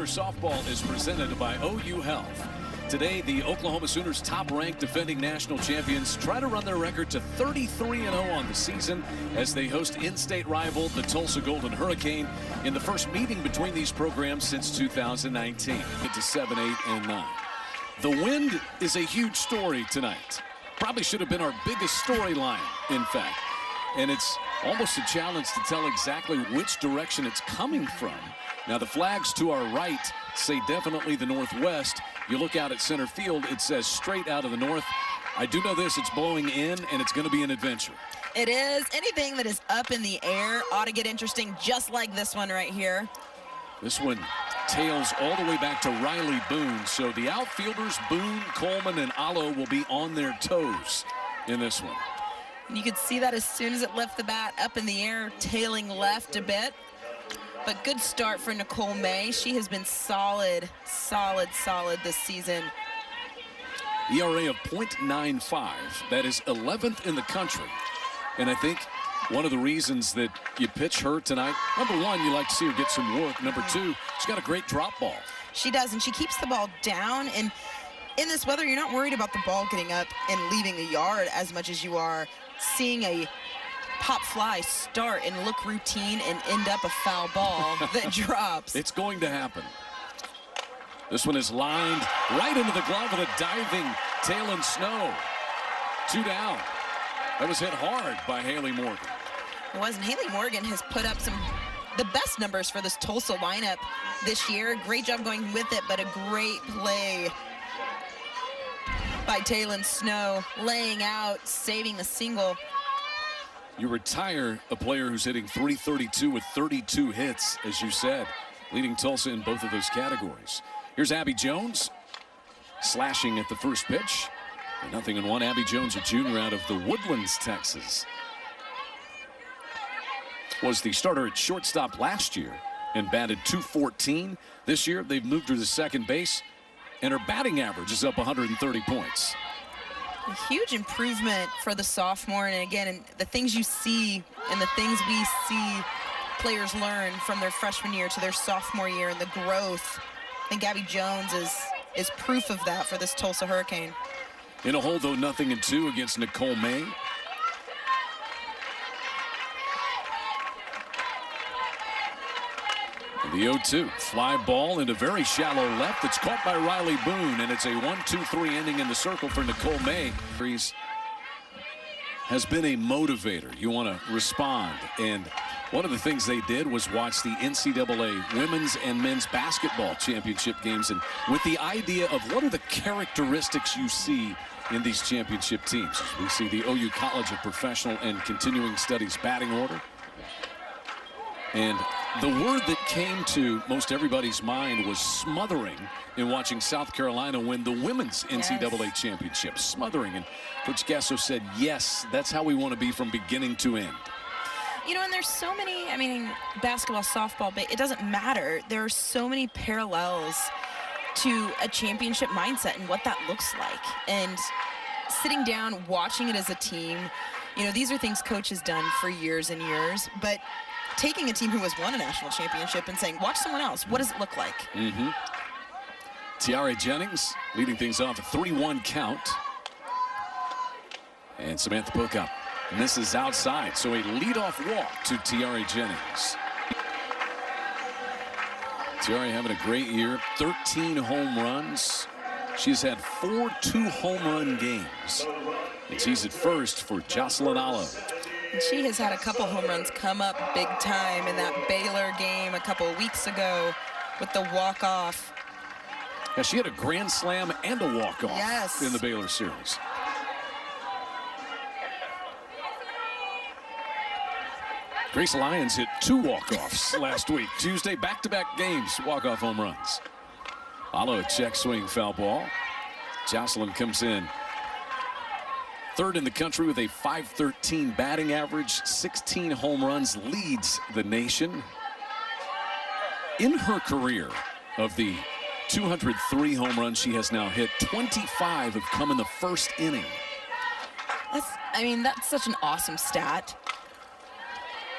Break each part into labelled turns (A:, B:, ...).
A: Sooner softball is presented by OU Health. Today, the Oklahoma Sooners top-ranked defending national champions try to run their record to 33-0 on the season as they host in-state rival, the Tulsa Golden Hurricane, in the first meeting between these programs since 2019. Into 7, 8, and 9. The wind is a huge story tonight. Probably should have been our biggest storyline, in fact. And it's almost a challenge to tell exactly which direction it's coming from. Now, the flags to our right say definitely the northwest. You look out at center field, it says straight out of the north. I do know this, it's blowing in, and it's going to be an adventure.
B: It is. Anything that is up in the air ought to get interesting, just like this one right here.
A: This one tails all the way back to Riley Boone. So the outfielders, Boone, Coleman, and Allo, will be on their toes in this one.
B: And you could see that as soon as it left the bat, up in the air, tailing left a bit. But good start for Nicole May. She has been solid this season.
A: ERA of .95. That is 11th in the country. And I think one of the reasons that you pitch her tonight, number one, you like to see her get some work. Number two, she's got a great drop ball.
B: She does, and she keeps the ball down. And in this weather, you're not worried about the ball getting up and leaving the yard as much as you are seeing a pop fly start and look routine and end up a foul ball that drops.
A: It's going to happen. This one is lined right into the glove of the diving Taylon Snow. 2 down. That was hit hard by Haley Morgan.
B: It wasn't. Haley Morgan has put up the best numbers for this Tulsa lineup this year. Great job going with it, but a great play by Taylon Snow, laying out, saving a single.
A: You retire a player who's hitting .332 with 32 hits, as you said, leading Tulsa in both of those categories. Here's Abby Jones slashing at the first pitch. 0-1. Abby Jones, a junior out of the Woodlands, Texas. Was the starter at shortstop last year and batted .214. This year, they've moved her to second base, and her batting average is up 130 points.
B: A huge improvement for the sophomore, and again, the things you see and the things we see players learn from their freshman year to their sophomore year and the growth. I think Abby Jones is proof of that for this Tulsa Hurricane.
A: In a hole, though, 0-2 against Nicole May. The 0-2 fly ball into very shallow left. It's caught by Riley Boone, and it's a 1-2-3 ending in the circle for Nicole May. Has been a motivator. You want to respond, and one of the things they did was watch the NCAA women's and men's basketball championship games, and with the idea of what are the characteristics you see in these championship teams. We see the OU College of Professional and Continuing Studies batting order. And the word that came to most everybody's mind was smothering in watching South Carolina win the women's NCAA championship. Smothering. And Coach Gasso said, yes, that's how we want to be from beginning to end.
B: You know, and there's so many, I mean, basketball, softball, but it doesn't matter. There are so many parallels to a championship mindset and what that looks like. And sitting down, watching it as a team, you know, these are things Coach has done for years and years, but taking a team who has won a national championship and saying, watch someone else. What does it look like?
A: Tiare Jennings leading things off, a 3-1 count. And Samantha Pocock misses outside. So a leadoff walk to Tiare Jennings. Tiare having a great year, 13 home runs. She's had 4 two-home run games. And she's at first for Jocelyn Allo.
B: And she has had a couple home runs come up big time in that Baylor game a couple of weeks ago with the walk-off.
A: Yeah, she had a grand slam and a walk-off in the Baylor series. Grace Lyons hit 2 walk-offs last week. Tuesday, back-to-back games, walk-off home runs. Allo, a check swing foul ball. Jocelyn comes in third in the country with a .513 batting average, 16 home runs, leads the nation. In her career, of the 203 home runs she has now hit, 25 have come in the first inning.
B: That's such an awesome stat.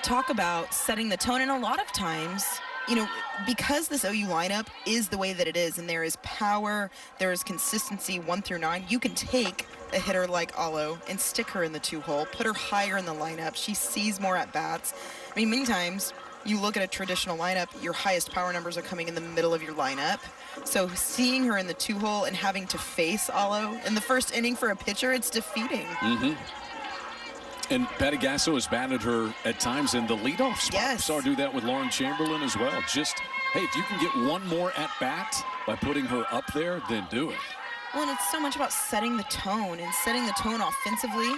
B: Talk about setting the tone, and a lot of times you know, because this OU lineup is the way that it is, and there is power, there is consistency 1 through 9, you can take a hitter like Alo and stick her in the 2-hole, put her higher in the lineup. She sees more at bats. I mean, many times you look at a traditional lineup, your highest power numbers are coming in the middle of your lineup. So seeing her in the 2-hole and having to face Alo in the first inning for a pitcher, it's defeating.
A: And Patty Gasso has batted her at times in the leadoff spot.
B: Yes.
A: Saw her do that with Lauren Chamberlain as well. Just, hey, if you can get one more at bat by putting her up there, then do it.
B: Well, and it's so much about setting the tone and setting the tone offensively.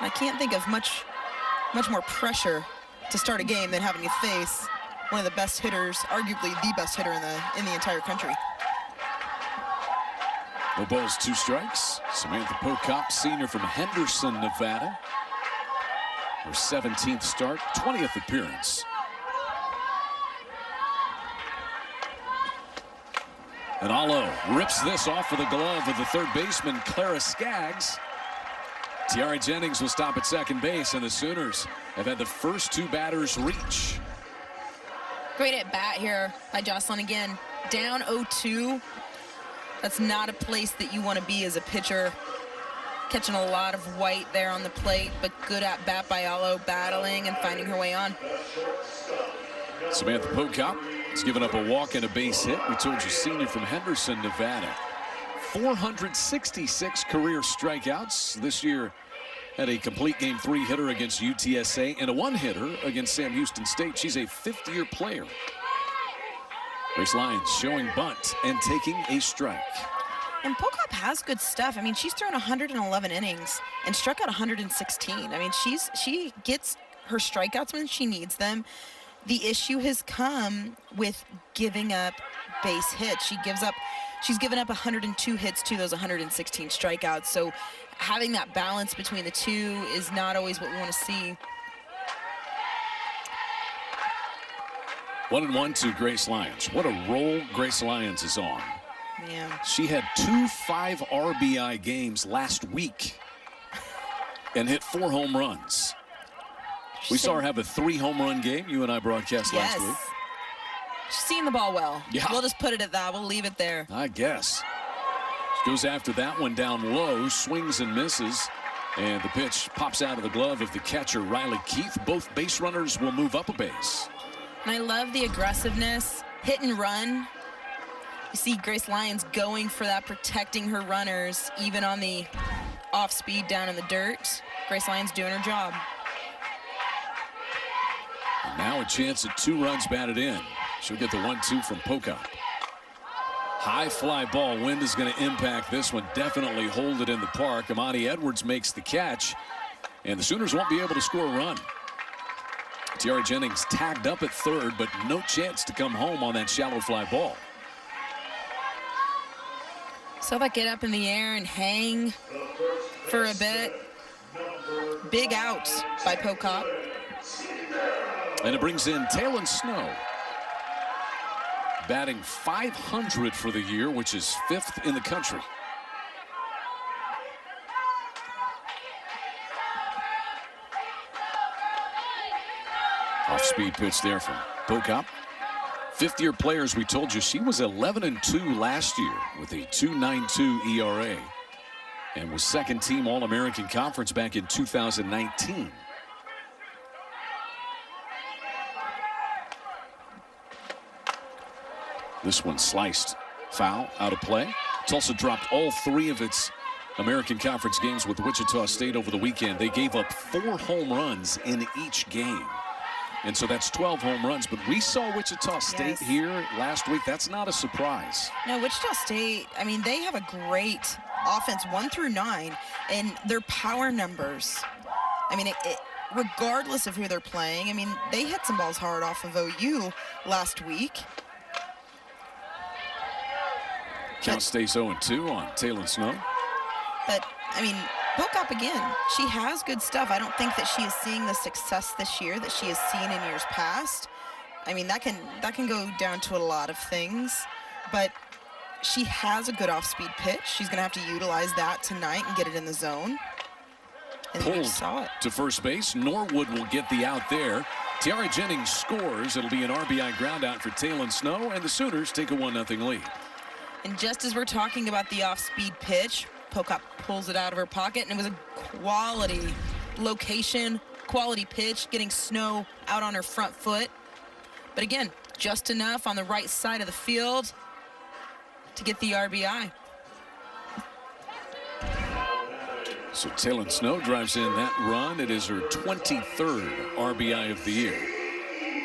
B: I can't think of much more pressure to start a game than having to face one of the best hitters, arguably the best hitter in the entire country.
A: No balls, 2 strikes. Samantha Pocop, senior from Henderson, Nevada. Her 17th start, 20th appearance. And Alo rips this off with a glove of the third baseman, Clara Skaggs. Tiara Jennings will stop at second base, and the Sooners have had the first 2 batters reach.
B: Great at bat here by Jocelyn again. Down 0-2. That's not a place that you want to be as a pitcher. Catching a lot of white there on the plate, but good at bat by Alo, battling and finding her way on.
A: Samantha Pocop has given up a walk and a base hit. We told you, senior from Henderson, Nevada. 466 career strikeouts. This year had a complete game 3 hitter against UTSA and a 1-hitter against Sam Houston State. She's a 5th-year player. Grace Lyons showing bunt and taking a strike.
B: And Pocop has good stuff. I mean, she's thrown 111 innings and struck out 116. I mean, she gets her strikeouts when she needs them. The issue has come with giving up base hits. She's given up 102 hits to those 116 strikeouts. So having that balance between the two is not always what we want to see.
A: 1-1 to Grace Lyons. What a roll Grace Lyons is on.
B: Man.
A: She had 2 5 RBI games last week and hit 4 home runs. We saw her have a 3 home run game. You and I broadcast last week.
B: She's seeing the ball well.
A: Yeah.
B: We'll just put it at that. We'll leave it there.
A: I guess. She goes after that one down low, swings and misses. And the pitch pops out of the glove of the catcher, Riley Keith. Both base runners will move up a base.
B: And I love the aggressiveness, hit and run. You see Grace Lyons going for that, protecting her runners, even on the off speed down in the dirt. Grace Lyons doing her job.
A: And now a chance at 2 runs batted in. She'll get the 1-2 from Pocop. High fly ball. Wind is going to impact this one. Definitely hold it in the park. Amani Edwards makes the catch. And the Sooners won't be able to score a run. Tiara Jennings tagged up at third, but no chance to come home on that shallow fly ball.
B: So that get up in the air and hang for a bit. Big out by Pocop.
A: And it brings in Taylon Snow. Batting .500 for the year, which is 5th in the country. Off-speed pitch there from Pocop. 5th-year players, we told you she was 11-2 last year with a 2.92 ERA and was 2nd team All-American Conference back in 2019. This one sliced foul, out of play. Tulsa dropped all 3 of its American Conference games with Wichita State over the weekend. They gave up 4 home runs in each game. And so that's 12 home runs. But we saw Wichita State here last week. That's not a surprise.
B: No, Wichita State, I mean, they have a great offense 1 through 9, and their power numbers. I mean, regardless of who they're playing, I mean, they hit some balls hard off of OU last week.
A: Count stays 0-2 on Taylon Snow.
B: But, I mean, Pocop again, she has good stuff. I don't think that she is seeing the success this year that she has seen in years past. I mean, that can go down to a lot of things, but she has a good off-speed pitch. She's going to have to utilize that tonight and get it in the zone. And
A: Pulled to first base. Norwood will get the out there. Tiara Jennings scores. It'll be an RBI ground out for Talon Snow, and the Sooners take a 1-0 lead.
B: And just as we're talking about the off-speed pitch, Pocock pulls it out of her pocket, and it was a quality location, quality pitch, getting Snow out on her front foot. But again, just enough on the right side of the field to get the RBI.
A: So Talon Snow drives in that run. It is her 23rd RBI of the year.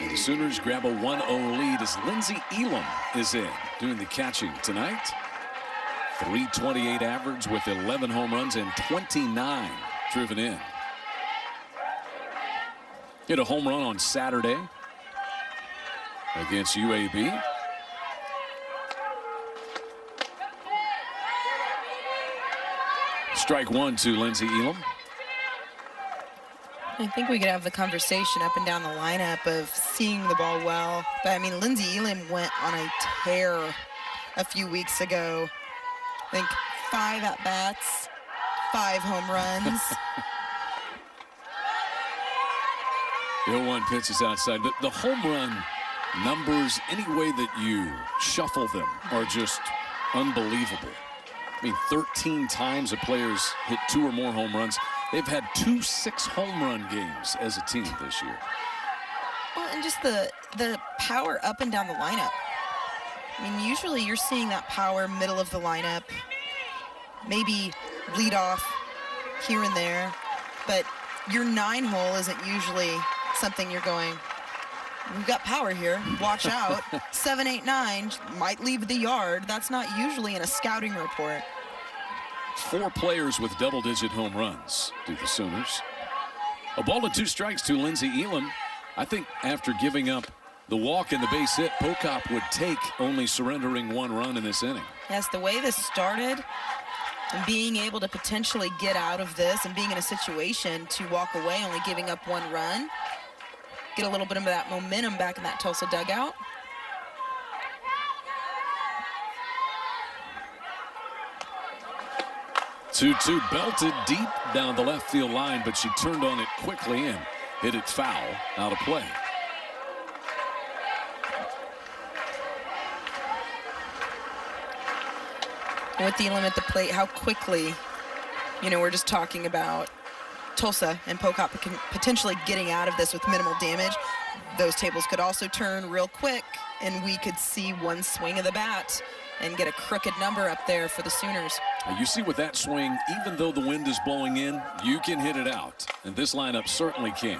A: And the Sooners grab a 1-0 lead as Lindsey Elam is in, doing the catching tonight. .328 average with 11 home runs and 29 driven in. Hit a home run on Saturday against UAB. Strike one to Lindsey Elam.
B: I think we could have the conversation up and down the lineup of seeing the ball well. But, I mean, Lindsey Elam went on a tear a few weeks ago. I think 5 at-bats, 5 home runs.
A: The 0-1 pitch is outside. The home run numbers, any way that you shuffle them, are just unbelievable. I mean, 13 times the players hit 2 or more home runs. They've had 2 6-home run games as a team this year.
B: Well, and just the power up and down the lineup. I mean, usually you're seeing that power middle of the lineup, maybe lead off here and there, but your 9-hole isn't usually something you're going, we've got power here, watch out. 7, 8, 9 might leave the yard. That's not usually in a scouting report.
A: 4 players with double-digit home runs do the Sooners. A ball and 2 strikes to Lindsey Elam. I think after giving up the walk and the base hit, Pocock would take, only surrendering 1 run in this inning.
B: Yes, the way this started and being able to potentially get out of this and being in a situation to walk away, only giving up 1 run, get a little bit of that momentum back in that Tulsa dugout.
A: Two belted deep down the left field line, but she turned on it quickly and hit it foul out of play.
B: And with Elam at the plate, how quickly, you know, we're just talking about Tulsa and Pocock potentially getting out of this with minimal damage. Those tables could also turn real quick, and we could see 1 swing of the bat and get a crooked number up there for the Sooners.
A: You see with that swing, even though the wind is blowing in, you can hit it out. And this lineup certainly can.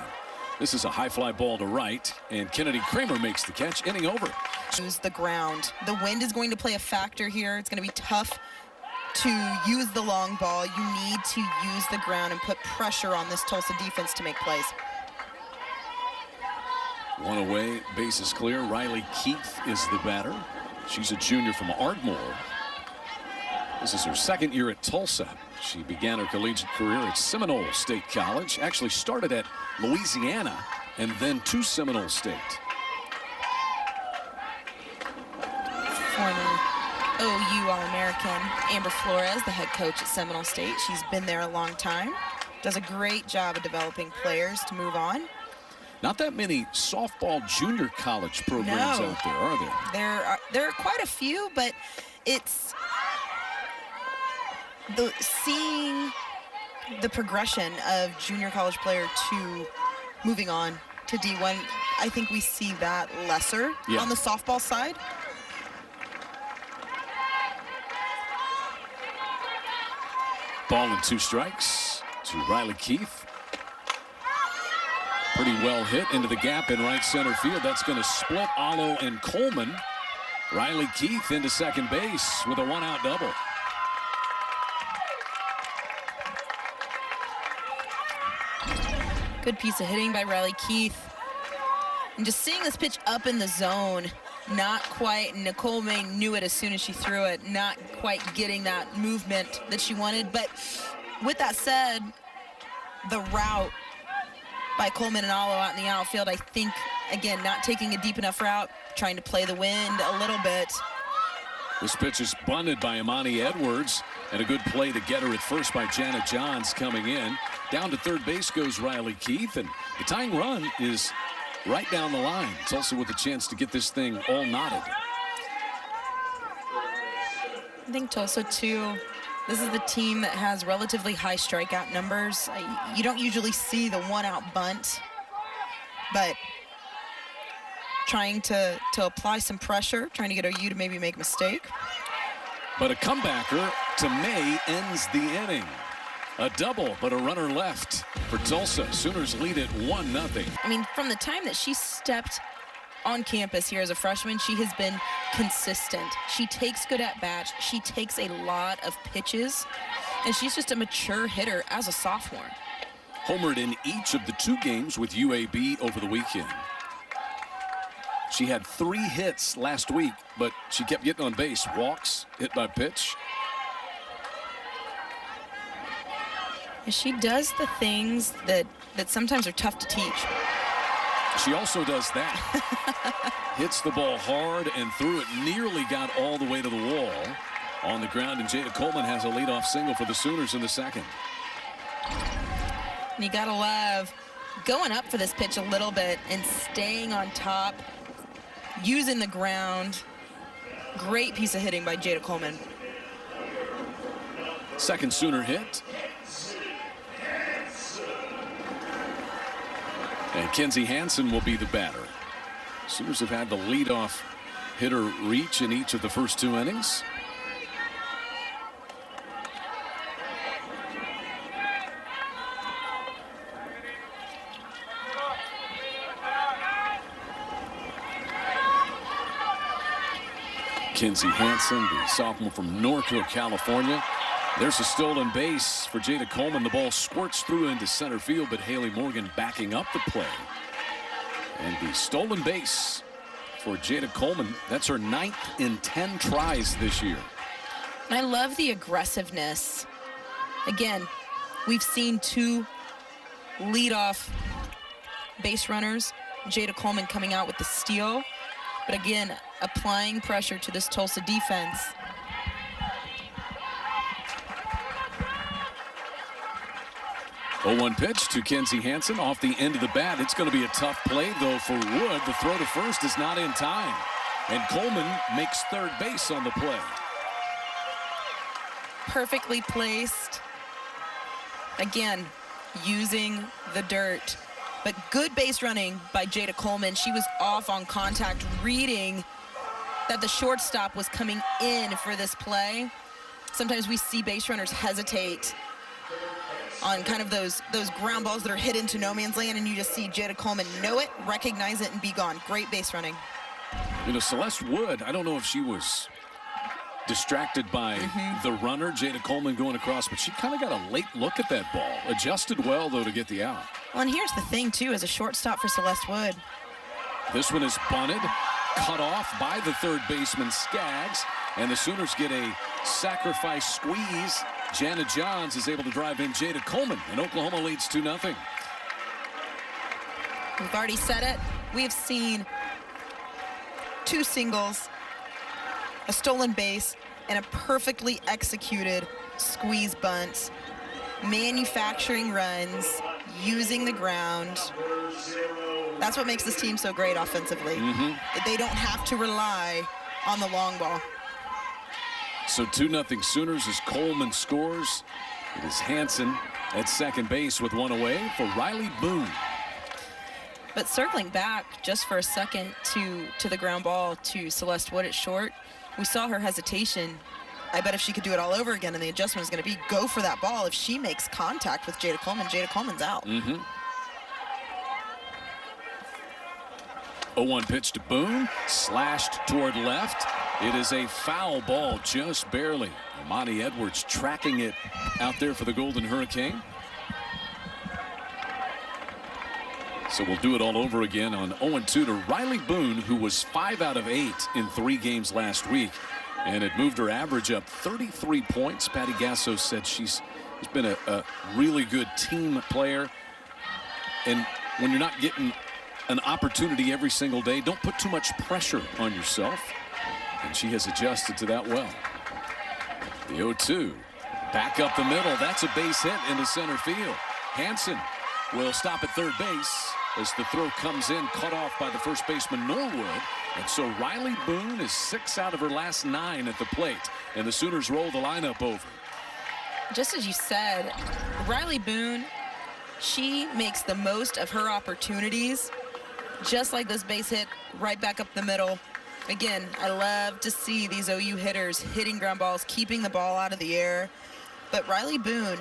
A: This is a high fly ball to right, and Kennedy Kramer makes the catch. Inning over.
B: Use the ground. The wind is going to play a factor here. It's going to be tough to use the long ball. You need to use the ground and put pressure on this Tulsa defense to make plays.
A: 1 away, bases clear. Riley Keith is the batter. She's a junior from Ardmore. This is her 2nd year at Tulsa. She began her collegiate career at Seminole State College, actually started at Louisiana, and then to Seminole State.
B: Former OU All-American Amber Flores, the head coach at Seminole State. She's been there a long time. Does a great job of developing players to move on.
A: Not that many softball junior college programs out there, are there?
B: There are quite a few, but it's seeing the progression of junior college player to moving on to D1. I think we see that lesser on the softball side.
A: Ball and 2 strikes to Riley Keith. Pretty well hit into the gap in right center field. That's going to split Allo and Coleman. Riley Keith into second base with a 1-out double.
B: Good piece of hitting by Riley Keith. And just seeing this pitch up in the zone, not quite, Nicole May knew it as soon as she threw it, not quite getting that movement that she wanted. But with that said, the route by Coleman and Allo out in the outfield, I think, again, not taking a deep enough route, trying to play the wind a little bit.
A: This pitch is bunted by Imani Edwards, and a good play to get her at first by Janet Johns coming in. Down to third base goes Riley Keith, and the tying run is right down the line. Tulsa with a chance to get this thing all knotted.
B: I think Tulsa, too, this is the team that has relatively high strikeout numbers. You don't usually see the one-out bunt, but trying to apply some pressure, trying to get OU to maybe make a mistake.
A: But a comebacker to May ends the inning. A double, but a runner left for Tulsa. Sooners lead it 1-0.
B: I mean, from the time that she stepped on campus here as a freshman, she has been consistent. She takes good at-bats. She takes a lot of pitches, and she's just a mature hitter as a sophomore.
A: Homered in each of the 2 games with UAB over the weekend. She had 3 hits last week, but she kept getting on base. Walks, hit by pitch.
B: She does the things that sometimes are tough to teach.
A: She also does that. Hits the ball hard and threw it, nearly got all the way to the wall. On the ground, and Jada Coleman has a leadoff single for the Sooners in the second.
B: And you gotta love going up for this pitch a little bit and staying on top, using the ground. Great piece of hitting by Jada Coleman.
A: Second Sooner hit. And Kenzie Hansen will be the batter. Sooners have had the leadoff hitter reach in each of the first 2 innings. Kenzie Hansen, the sophomore from Norco, California. There's a stolen base for Jada Coleman. The ball squirts through into center field, but Haley Morgan backing up the play. And the stolen base for Jada Coleman. That's her 9th in 10 tries this year.
B: And I love the aggressiveness. Again, we've seen 2 leadoff base runners. Jada Coleman coming out with the steal. But again, applying pressure to this Tulsa defense.
A: Oh, 1 pitch to Kenzie Hansen off the end of the bat. It's going to be a tough play, though, for Wood. The throw to first is not in time. And Coleman makes third base on the play.
B: Perfectly placed. Again, using the dirt. But good base running by Jada Coleman. She was off on contact, reading that the shortstop was coming in for this play. Sometimes we see base runners hesitate on kind of those ground balls that are hit into no man's land, and you just see Jada Coleman know it, recognize it, and be gone. Great base running.
A: You know, Celeste Wood, I don't know if she was distracted by the runner, Jada Coleman, going across, but she kind of got a late look at that ball. Adjusted well, though, to get the out.
B: Well, and here's the thing, too, as a shortstop for Celeste Wood.
A: This one is bunted, cut off by the third baseman, Skaggs, and the Sooners get a sacrifice squeeze. Janet Johns is able to drive in Jada Coleman, and Oklahoma leads 2-0.
B: We've already said it. We've seen 2 singles, a stolen base, and a perfectly executed squeeze bunt. Manufacturing runs, using the ground. That's what makes this team so great offensively. They don't have to rely on the long ball.
A: So 2-0 Sooners as Coleman scores. It is Hansen at second base with 1 away for Riley Boone.
B: But circling back just for a second to the ground ball to Celeste Wood at short, we saw her hesitation. I bet if she could do it all over again, and the adjustment is going to be go for that ball. If she makes contact with Jada Coleman's out.
A: 0-1 pitch to Boone, slashed toward left. It is a foul ball, just barely. Amani Edwards tracking it out there for the Golden Hurricane. So we'll do it all over again on 0-2 to Riley Boone, who was 5 out of 8 in 3 games last week. And it moved her average up 33 points. Patty Gasso said she's been a really good team player. And when you're not getting an opportunity every single day, don't put too much pressure on yourself. And she has adjusted to that well. The 0-2. Back up the middle. That's a base hit into center field. Hansen will stop at third base. as the throw comes in, cut off by the first baseman Norwood. And so Riley Boone is 6 out of her last 9 at the plate, and the Sooners roll the lineup over.
B: Just as you said, Riley Boone, she makes the most of her opportunities, just like this base hit right back up the middle. Again, I love to see these OU hitters hitting ground balls, keeping the ball out of the air. But Riley Boone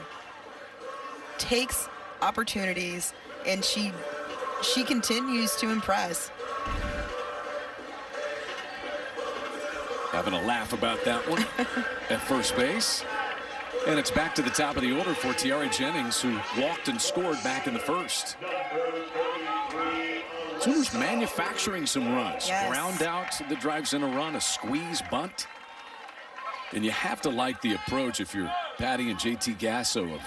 B: takes opportunities, and she continues to impress.
A: Having a laugh about that one at first base. And it's back to the top of the order for Tiare Jennings, who walked and scored back in the first. Sooners manufacturing some runs.
B: Yes.
A: Ground out that drives in a run, a squeeze bunt. And you have to like the approach if you're Patty and JT Gasso of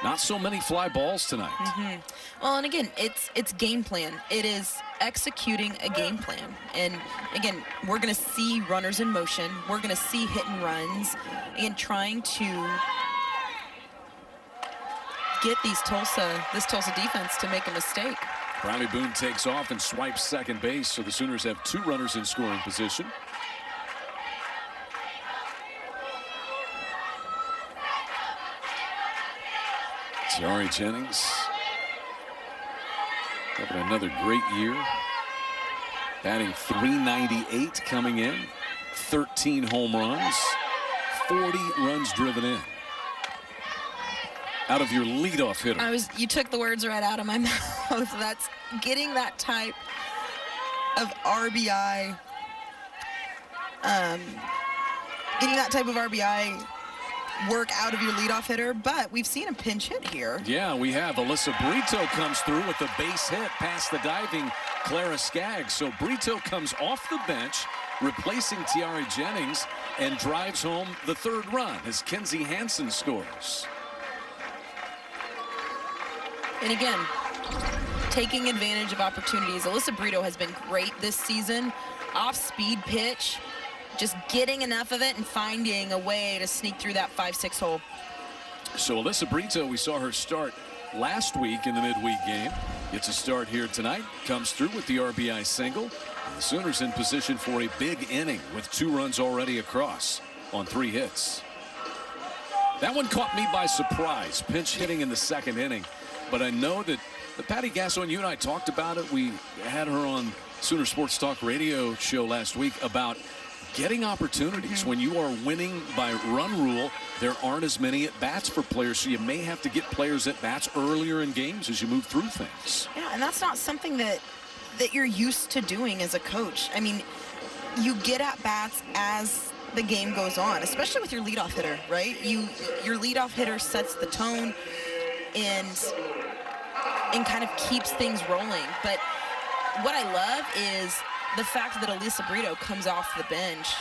A: not so many fly balls tonight.
B: Well, and again, it's game plan. It is executing a game plan. And again, we're going to see runners in motion. We're going to see hit and runs, and trying to get this Tulsa defense to make a mistake.
A: Riley Boone takes off and swipes second base, so the Sooners have 2 runners in scoring position. Tiare Jennings having another great year, batting .398 coming in, 13 home runs, 40 runs driven in. Out of your leadoff hitter.
B: You took the words right out of my mouth. That's getting that type of RBI. Getting that type of RBI work out of your leadoff hitter, but we've seen a pinch hit here.
A: Yeah, we have. Alyssa Brito comes through with the base hit past the diving Clara Skaggs. So Brito comes off the bench, replacing Tiare Jennings, and drives home the 3rd run as Kenzie Hansen scores.
B: And again, taking advantage of opportunities. Alyssa Brito has been great this season. Off-speed pitch, just getting enough of it and finding a way to sneak through that 5-6 hole.
A: So Alyssa Brito, we saw her start last week in the midweek game. Gets a start here tonight. Comes through with the RBI single. The Sooners in position for a big inning with 2 runs already across on 3 hits. That one caught me by surprise. Pinch hitting in the 2nd inning. But I know that the Patty Gasso, and you and I talked about it. We had her on Sooner Sports Talk radio show last week about getting opportunities. When you are winning by run rule, there aren't as many at-bats for players, so you may have to get players at-bats earlier in games as you move through things.
B: Yeah, and that's not something that you're used to doing as a coach. I mean, you get at-bats as the game goes on, especially with your leadoff hitter, right? Your leadoff hitter sets the tone and kind of keeps things rolling. But what I love is the fact that Alyssa Brito comes off the bench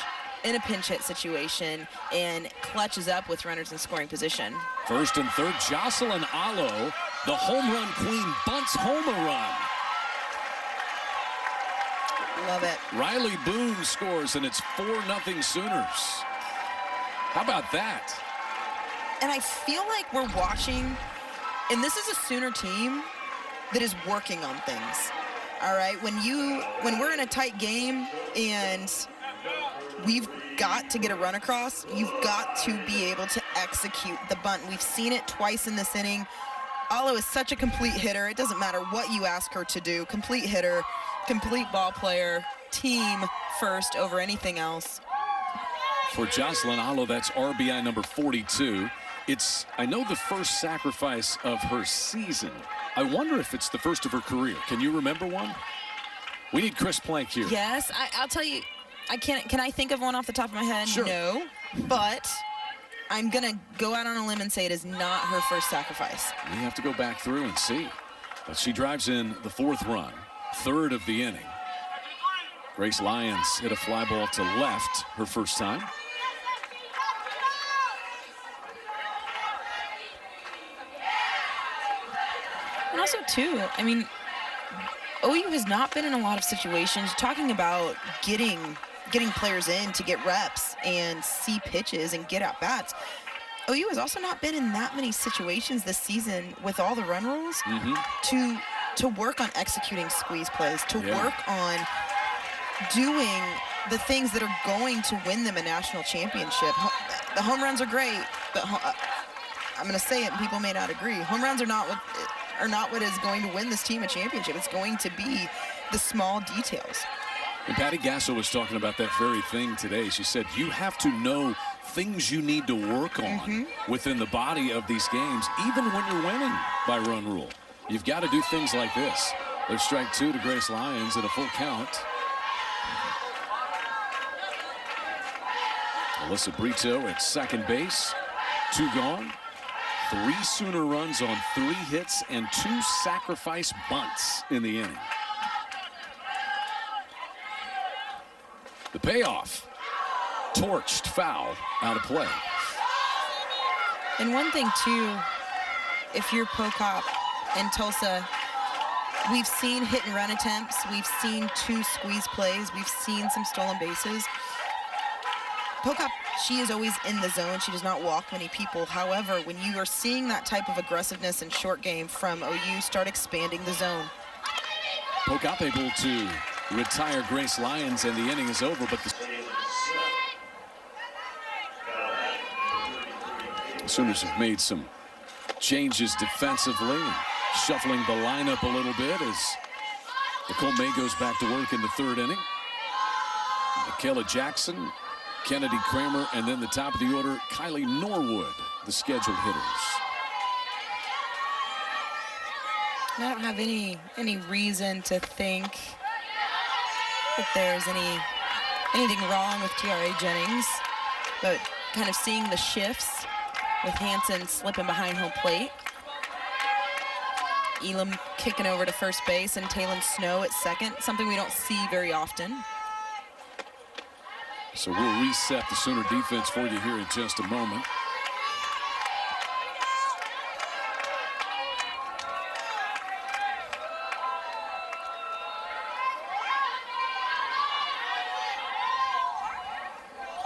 B: in a pinch hit situation and clutches up with runners in scoring position.
A: 1st and 3rd, Jocelyn Allo, the home run queen, bunts home a run.
B: Love it.
A: Riley Boone scores, and it's 4-0 Sooners. How about that?
B: And I feel like we're watching, and this is a Sooner team that is working on things. All right, when we're in a tight game and we've got to get a run across, you've got to be able to execute the bunt. We've seen it twice in this inning. Allo is such a complete hitter. It doesn't matter what you ask her to do. Complete hitter, complete ball player, team first over anything else.
A: For Jocelyn Allo, that's RBI number 42. It's, I know, the first sacrifice of her season. I wonder if it's the first of her career. Can you remember one? We need Chris Plank here.
B: Yes, I'll tell you. Can I think of one off the top of my head?
A: Sure.
B: No, but I'm gonna go out on a limb and say it is not her first sacrifice.
A: We have to go back through and see. But she drives in the 4th run, 3rd of the inning. Grace Lyons hit a fly ball to left her first time.
B: And also, too, I mean, OU has not been in a lot of situations talking about getting players in to get reps and see pitches and get at bats. OU has also not been in that many situations this season with all the run rules to to work on executing squeeze plays, to work on doing the things that are going to win them a national championship. The home runs are great, but I'm going to say it, and people may not agree. Home runs are not what is going to win this team a championship. It's going to be the small details.
A: And Patty Gasso was talking about that very thing today. She said you have to know things you need to work on within the body of these games, even when you're winning by run rule. You've got to do things like this. There's strike 2 to Grace Lyons and a full count. Alyssa Brito at second base. 2 gone. 3 Sooner runs on 3 hits and 2 sacrifice bunts in the inning. The payoff, torched foul, out of play.
B: And one thing too, if you're Pocock and Tulsa, we've seen hit and run attempts, we've seen 2 squeeze plays, we've seen some stolen bases. Pocock, she is always in the zone. She does not walk many people. However, when you are seeing that type of aggressiveness in short game from OU, start expanding the zone.
A: Pocock able to retire Grace Lyons, and the inning is over, but the Sooners have made some changes defensively, shuffling the lineup a little bit as Nicole May goes back to work in the 3rd inning. Michaela Jackson, Kennedy Kramer, and then the top of the order, Kylie Norwood, the scheduled hitters.
B: I don't have any reason to think that there's anything wrong with TRA Jennings, but kind of seeing the shifts with Hansen slipping behind home plate. Elam kicking over to first base and Taylon Snow at second, something we don't see very often.
A: So we'll reset the Sooner defense for you here in just a moment.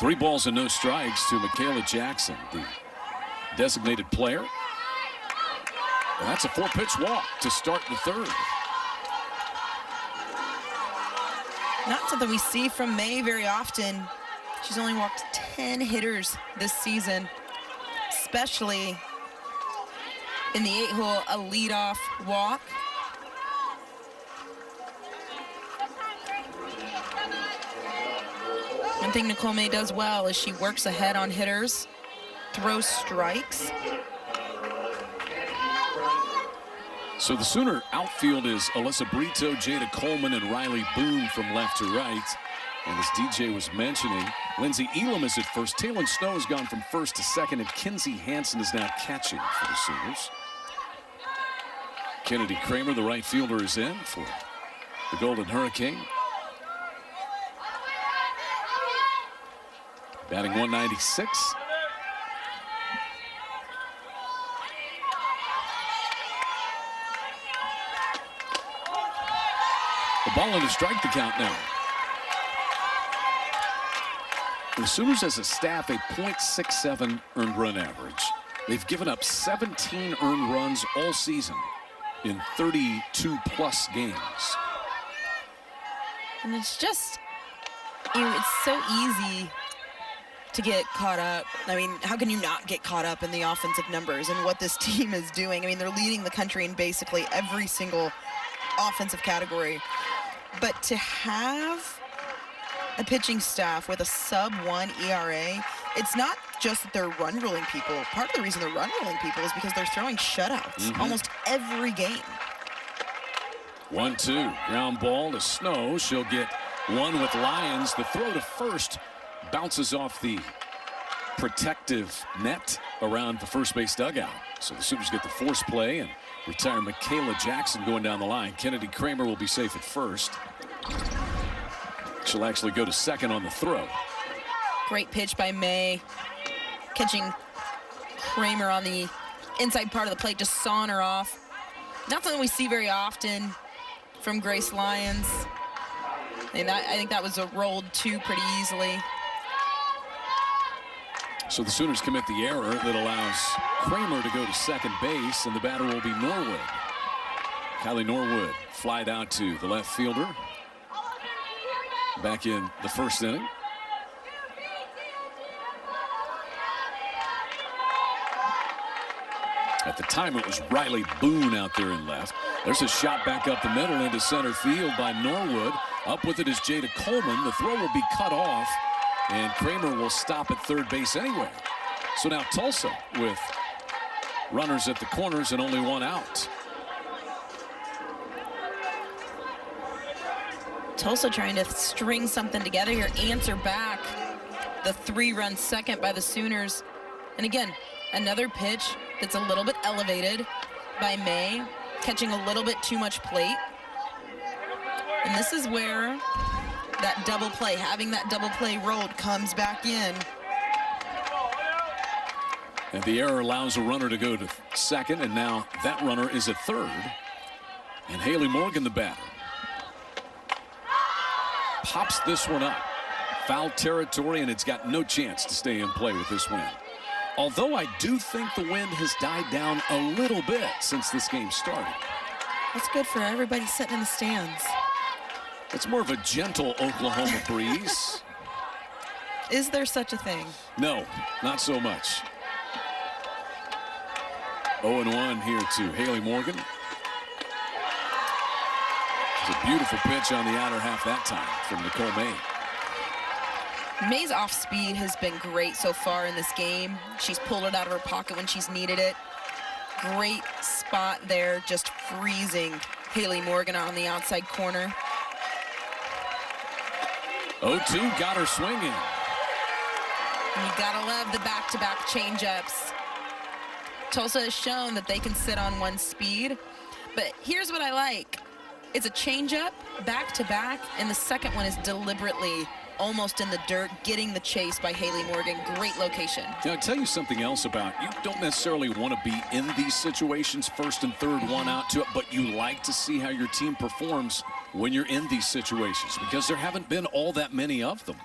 A: Three balls and no strikes to Michaela Jackson, the designated player. And that's a 4-pitch walk to start the 3rd.
B: Not something we see from May very often. She's only walked 10 hitters this season, especially in the 8-hole, a leadoff walk. One thing Nicole May does well is she works ahead on hitters, throws strikes.
A: So the Sooner outfield is Alyssa Brito, Jada Coleman, and Riley Boone from left to right. And as DJ was mentioning, Lindsay Elam is at first. Taylon Snow has gone from first to second, and Kinsey Hansen is now catching for the Sooners. Kennedy Kramer, the right fielder, is in for the Golden Hurricane. Batting 196. The ball in to strike the count now. The Sooners as a staff, a .67 earned run average. They've given up 17 earned runs all season in 32+ games.
B: And it's just, it's so easy to get caught up. I mean, how can you not get caught up in the offensive numbers and what this team is doing? I mean, they're leading the country in basically every single offensive category. But to have a pitching staff with a sub-1 ERA, it's not just that they're run ruling people. Part of the reason they're run ruling people is because they're throwing shutouts almost every game.
A: 1-2, ground ball to Snow. She'll get one with Lyons. The throw to first bounces off the protective net around the first base dugout. So the Sooners get the force play and retire Michaela Jackson going down the line. Kennedy Kramer will be safe at first. She'll actually go to second on the throw.
B: Great pitch by May. Catching Kramer on the inside part of the plate, just sawing her off. Not something we see very often from Grace Lyons. And I think that was a rolled 2 pretty easily.
A: So the Sooners commit the error that allows Kramer to go to second base, and the batter will be Norwood. Kylie Norwood flied out to the left fielder. Back in the first inning. At the time, it was Riley Boone out there in left. There's a shot back up the middle into center field by Norwood. Up with it is Jada Coleman. The throw will be cut off, and Kramer will stop at third base anyway. So now Tulsa with runners at the corners and only one out.
B: Tulsa trying to string something together here, answer back the 3-run second by the Sooners. And again, another pitch that's a little bit elevated by May, catching a little bit too much plate. And this is where that double play, having that double play rolled, comes back in.
A: And the error allows a runner to go to second, and now that runner is at third. And Haley Morgan, the batter, pops this one up. Foul territory, and it's got no chance to stay in play with this win. Although I do think the wind has died down a little bit since this game started.
B: That's good for everybody sitting in the stands.
A: It's more of a gentle Oklahoma breeze.
B: Is there such a thing?
A: No, not so much. 0-1 here to Haley Morgan. It's a beautiful pitch on the outer half that time from Nicole May.
B: May's off speed has been great so far in this game. She's pulled it out of her pocket when she's needed it. Great spot there, just freezing Haley Morgan on the outside corner.
A: 0-2, got her swinging.
B: And you gotta love the back-to-back changeups. Tulsa has shown that they can sit on one speed, but here's what I like. It's a changeup, back-to-back, and the second one is deliberately almost in the dirt, getting the chase by Haley Morgan. Great location.
A: Now, I'll tell you something else about, you don't necessarily want to be in these situations, first and third, one out to it, but you like to see how your team performs when you're in these situations, because there haven't been all that many of them.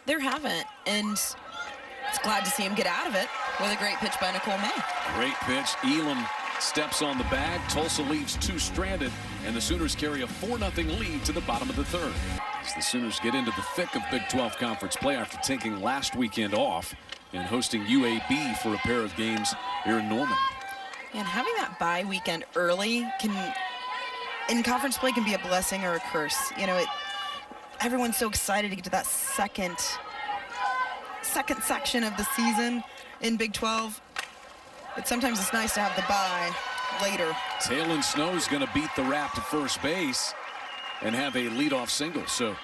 B: There haven't, and it's glad to see him get out of it with a great pitch by Nicole May.
A: Great pitch. Elam steps on the bag. Tulsa leaves two stranded, and the Sooners carry a 4-0 lead to the bottom of the third. As the Sooners get into the thick of Big 12 Conference play after taking last weekend off and hosting UAB for a pair of games here in Norman.
B: And having that bye weekend early in conference play can be a blessing or a curse. You know, everyone's so excited to get to that second section of the season in Big 12. But sometimes it's nice to have the bye later.
A: Taylon Snow's going to beat the wrap to first base and have a leadoff single. So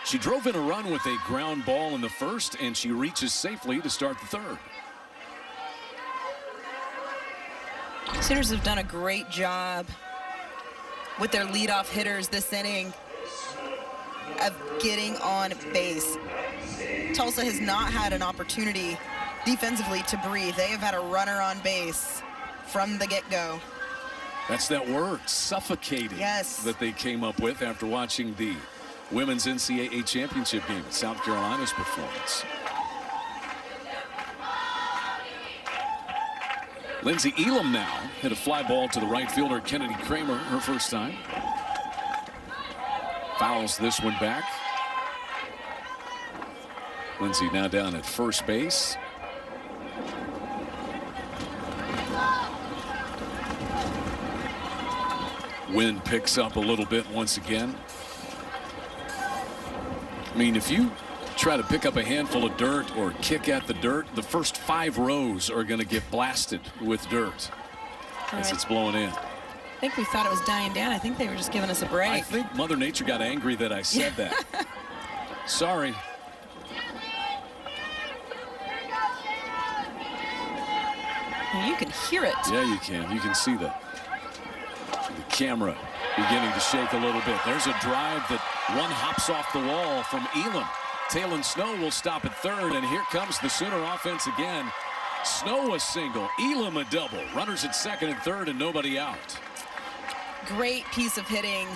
A: she drove in a run with a ground ball in the first, and she reaches safely to start the third.
B: Sooners have done a great job with their leadoff hitters this inning of getting on base. Tulsa has not had an opportunity defensively to breathe. They have had a runner on base from the get-go.
A: That's that word, suffocating,
B: yes,
A: that they came up with after watching the women's NCAA championship game at South Carolina's performance. Lindsey Elam now hit a fly ball to the right fielder, Kennedy Kramer, her first time. Fouls this one back. Lindsey now down at first base. Wind picks up a little bit once again. I mean, if you try to pick up a handful of dirt or kick at the dirt, the first 5 rows are going to get blasted with dirt as it's blowing in.
B: I think we thought it was dying down. I think they were just giving us a break.
A: I think Mother Nature got angry that I said that. Sorry.
B: You can hear it.
A: Yeah, you can. You can see the camera beginning to shake a little bit. There's a drive that one hops off the wall from Elam. Taylon Snow will stop at third, and here comes the Sooner offense again. Snow a single, Elam a double. Runners at second and third and nobody out.
B: Great piece of hitting.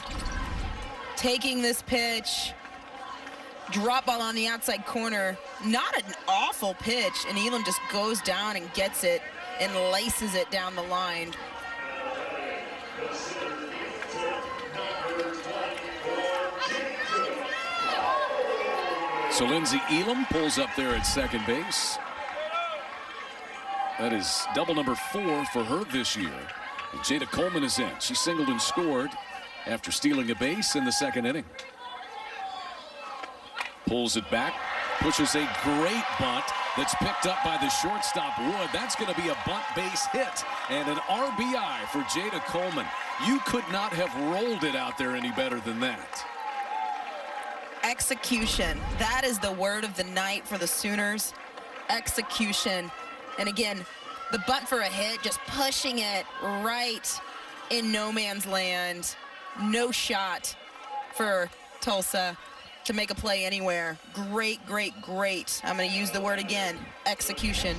B: Taking this pitch. Drop ball on the outside corner. Not an awful pitch, and Elam just goes down and gets it and laces it down the line.
A: So Lindsey Elam pulls up there at second base. That is double number 4 for her this year. And Jada Coleman is in. She singled and scored after stealing a base in the second inning. Pulls it back, pushes a great bunt that's picked up by the shortstop Wood. That's going to be a bunt base hit and an RBI for Jada Coleman. You could not have rolled it out there any better than that.
B: Execution. That is the word of the night for the Sooners. Execution. And again, the bunt for a hit, just pushing it right in no man's land. No shot for Tulsa to make a play anywhere. Great, great, great. I'm going to use the word again, execution.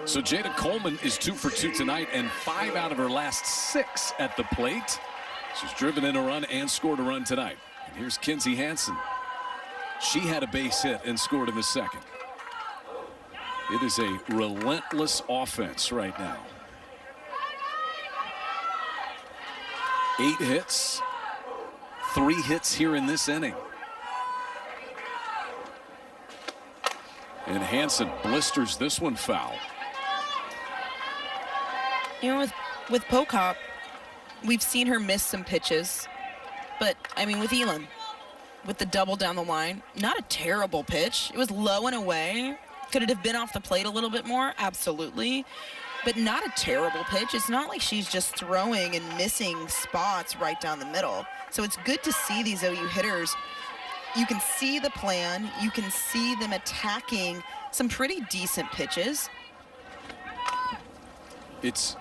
A: So Jada Coleman is 2 for 2 tonight and 5 out of her last 6 at the plate. She's driven in a run and scored a run tonight. And here's Kinsey Hansen. She had a base hit and scored in the second. It is a relentless offense right now. 8 hits, 3 hits here in this inning. And Hansen blisters this one foul.
B: You know, with Pocock, we've seen her miss some pitches. But, I mean, with Elam, with the double down the line, not a terrible pitch. It was low and away. Could it have been off the plate a little bit more? Absolutely. But not a terrible pitch. It's not like she's just throwing and missing spots right down the middle. So it's good to see these OU hitters. You can see the plan. You can see them attacking some pretty decent pitches.
A: It's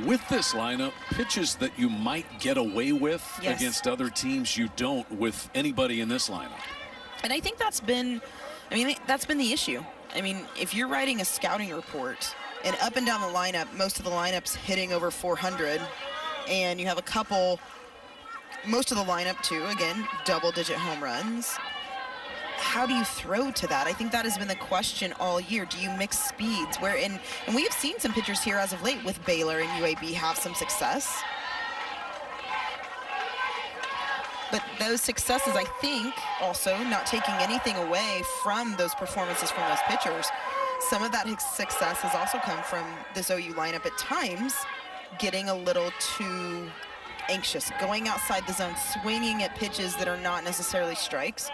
A: with this lineup, pitches that you might get away with against other teams you don't with anybody in this lineup.
B: And I think that's been the issue. I mean, if you're writing a scouting report and up and down the lineup, most of the lineups hitting over 400, and you have a couple, most of the lineup too, again, double-digit home runs. How do you throw to that? I think that has been the question all year. Do you mix speeds? And we have seen some pitchers here as of late with Baylor and UAB have some success. But those successes, I think, also not taking anything away from those performances from those pitchers, some of that success has also come from this OU lineup at times getting a little too anxious, going outside the zone, swinging at pitches that are not necessarily strikes.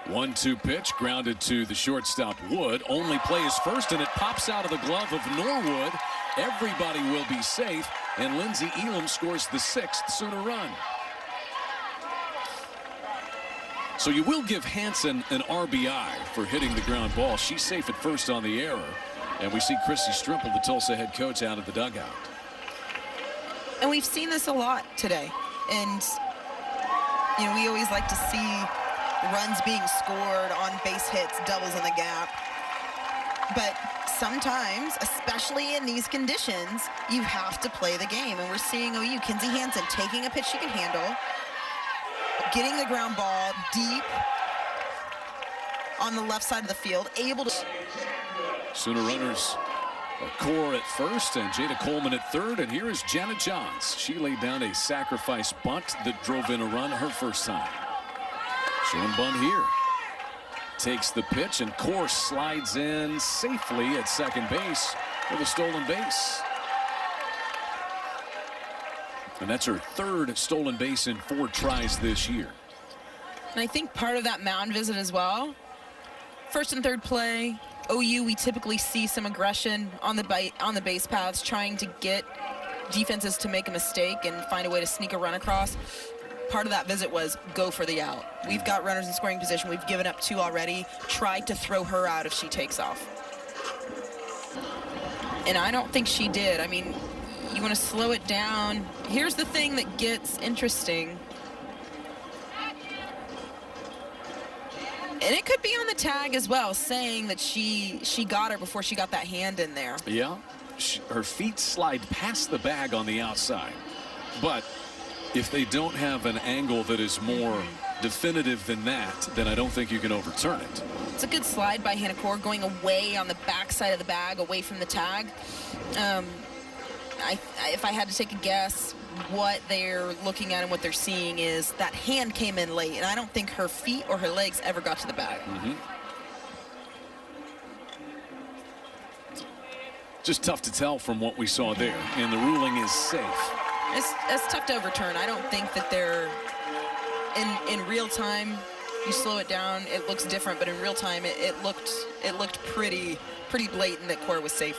A: 1-2 pitch grounded to the shortstop Wood. Only play is first, and it pops out of the glove of Norwood. Everybody will be safe, and Lindsey Elam scores the 6th Sooner run. So you will give Hansen an RBI for hitting the ground ball. She's safe at first on the error. And we see Chrissy Strimple, the Tulsa head coach, out of the dugout.
B: And we've seen this a lot today. And, you know, we always like to see runs being scored on base hits, doubles in the gap. But sometimes, especially in these conditions, you have to play the game. And we're seeing OU, Kinsey Hansen taking a pitch she can handle, getting the ground ball deep on the left side of the field, able to.
A: Sooner runners are Core at first and Jada Coleman at third. And here is Janet Johns. She laid down a sacrifice bunt that drove in a run her first time. Showing bunt here. Takes the pitch, and Core slides in safely at second base with a stolen base. And that's her 3rd stolen base in 4 tries this year.
B: And I think part of that mound visit as well. First and third play, OU, we typically see some aggression on the base paths, trying to get defenses to make a mistake and find a way to sneak a run across. Part of that visit was go for the out. We've got runners in scoring position. We've given up 2 already. Try to throw her out if she takes off. And I don't think she did. I mean, you want to slow it down. Here's the thing that gets interesting. And it could be on the tag as well, saying that she got her before she got that hand in there.
A: Yeah, her feet slide past the bag on the outside. But if they don't have an angle that is more definitive than that, then I don't think you can overturn it.
B: It's a good slide by Hannah Core, going away on the backside of the bag, away from the tag. if I had to take a guess, what they're looking at and what they're seeing is that hand came in late, and I don't think her feet or her legs ever got to the bag.
A: Just tough to tell from what we saw there, and the ruling is safe.
B: It's tough to overturn. I don't think that they're in real time. You slow it down, it looks different, but in real time, it looked pretty blatant that Cora was safe.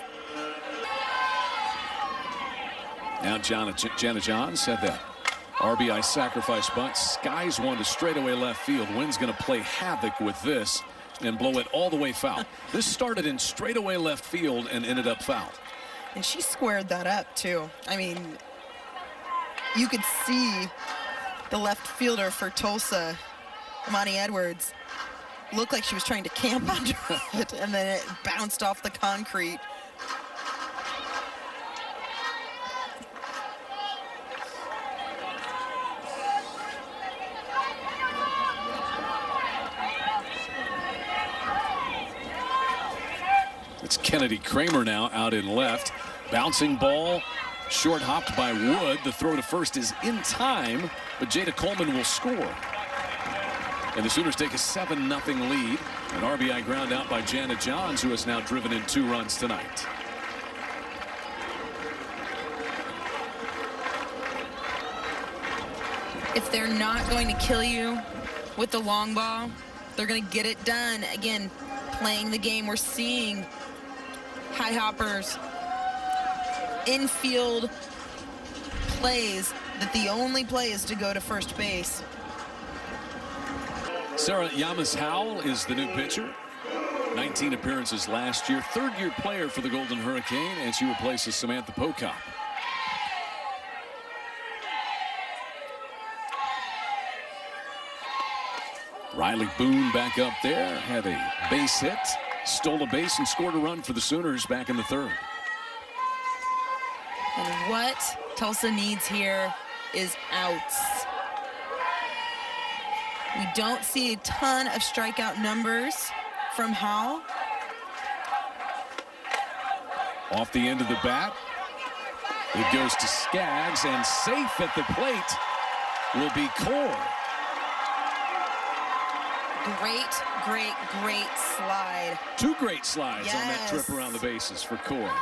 A: Now Jana Johns said that RBI sacrifice bunt skies one to straightaway left field. Wynn's going to play havoc with this and blow it all the way foul. This started in straightaway left field and ended up foul.
B: And she squared that up too. I mean, you could see the left fielder for Tulsa, Amani Edwards, looked like she was trying to camp under it, and then it bounced off the concrete.
A: It's Kennedy Kramer now out in left. Bouncing ball, short hopped by Wood. The throw to first is in time, but Jada Coleman will score. And the Sooners take a 7-0 lead. An RBI ground out by Jana Johns, who has now driven in 2 runs tonight.
B: If they're not going to kill you with the long ball, they're going to get it done. Again, playing the game, we're seeing high hoppers, infield plays that the only play is to go to first base.
A: Sarah Yamas-Howell is the new pitcher. 19 appearances last year, third-year player for the Golden Hurricane, and she replaces Samantha Pocock. Riley Boone back up there, had a base hit, stole a base and scored a run for the Sooners back in the third.
B: And what Tulsa needs here is outs. We don't see a ton of strikeout numbers from Howell.
A: Off the end of the bat, it goes to Skaggs, and safe at the plate will be Core.
B: Great slide.
A: 2 great slides on that
B: Yes.
A: trip around the bases for Core.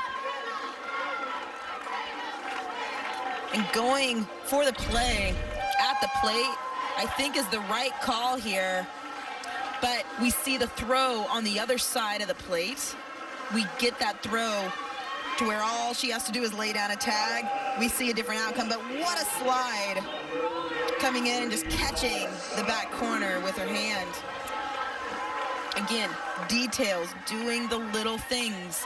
B: And going for the play at the plate, I think is the right call here. But we see the throw on the other side of the plate. We get that throw to where all she has to do is lay down a tag. We see a different outcome, but what a slide. Coming in and just catching the back corner with her hand. Again, details, doing the little things.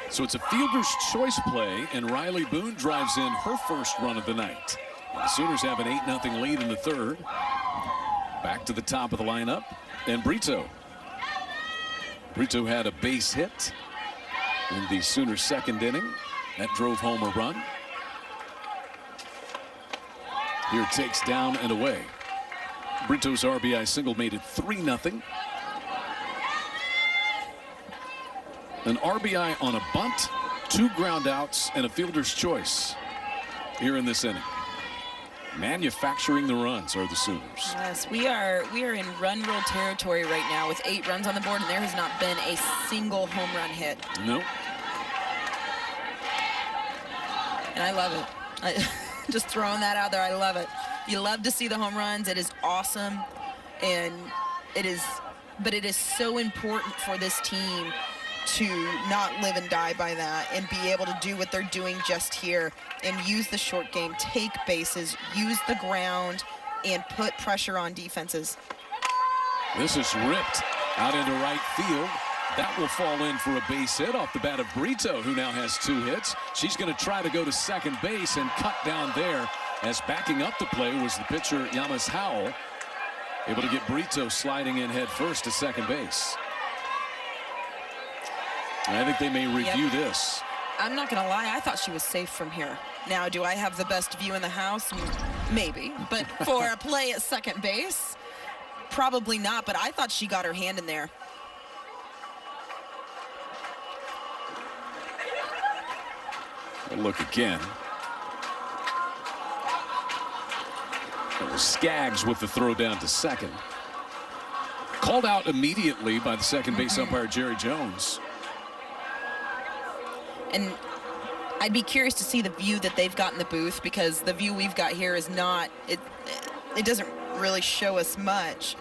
A: So it's a fielder's choice play, and Riley Boone drives in her first run of the night. The Sooners have an 8-0 lead in the third. Back to the top of the lineup, and Brito. Brito had a base hit in the Sooners' second inning. That drove home a run. Here takes down and away. Brito's RBI single made it 3-0. An RBI on a bunt, 2 ground outs, and a fielder's choice here in this inning. Manufacturing the runs are the Sooners.
B: Yes, we are in run rule territory right now with 8 runs on the board, and there has not been a single home run hit.
A: Nope.
B: And I love it. Just throwing that out there, I love it. You love to see the home runs. It is awesome, and it is so important for this team to not live and die by that and be able to do what they're doing just here and use the short game, take bases, use the ground, and put pressure on defenses.
A: This is ripped out into right field. That will fall in for a base hit off the bat of Brito, who now has 2 hits. She's going to try to go to second base and cut down there, as backing up the play was the pitcher Yamas-Howell, able to get Brito sliding in head first to second base. And I think they may review this.
B: I'm not going to lie, I thought she was safe from here. Now, do I have the best view in the house? Maybe. But for a play at second base, probably not. But I thought she got her hand in there.
A: A look again. It was Skaggs with the throw down to second. Called out immediately by the second base umpire, Jerry Jones.
B: And I'd be curious to see the view that they've got in the booth, because the view we've got here is not, it doesn't really show us much.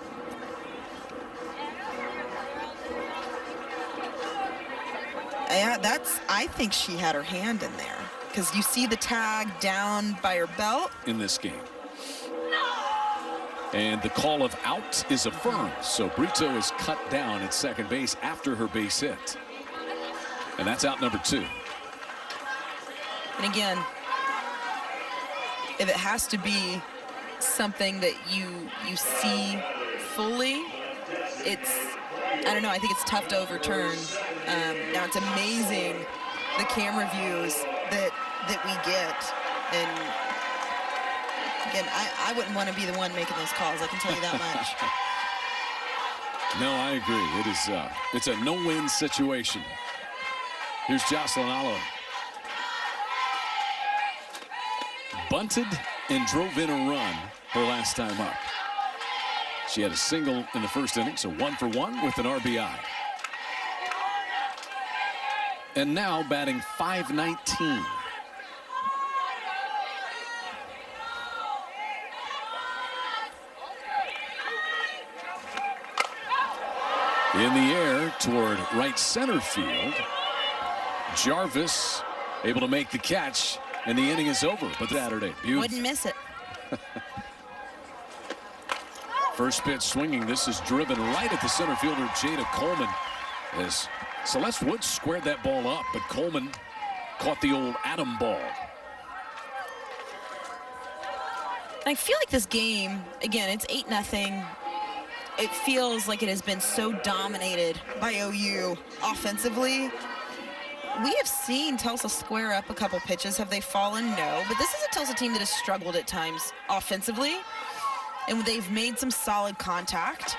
B: Yeah, I think she had her hand in there, because you see the tag down by her belt.
A: In this game. And the call of out is affirmed. So Brito is cut down at second base after her base hit. And that's out number 2.
B: And again, if it has to be something that you see fully, I don't know, I think it's tough to overturn. Now it's amazing the camera views that we get. And again, I wouldn't want to be the one making those calls, I can tell you that much.
A: No, I agree. It's a no-win situation. Here's Jocelyn Oliver. Bunted and drove in a run her last time up. She had a single in the first inning, so 1 for 1 with an RBI. And now batting .519. In the air toward right center field. Jarvis able to make the catch, and the inning is over. But Saturday, beautiful.
B: Wouldn't miss it.
A: First pitch swinging. This is driven right at the center fielder, Jada Coleman, as Celeste Woods squared that ball up, but Coleman caught the old Adam ball.
B: I feel like this game, again, it's 8-0. It feels like it has been so dominated by OU offensively. We have seen Tulsa square up a couple pitches. Have they fallen? No. But this is a Tulsa team that has struggled at times offensively, and they've made some solid contact.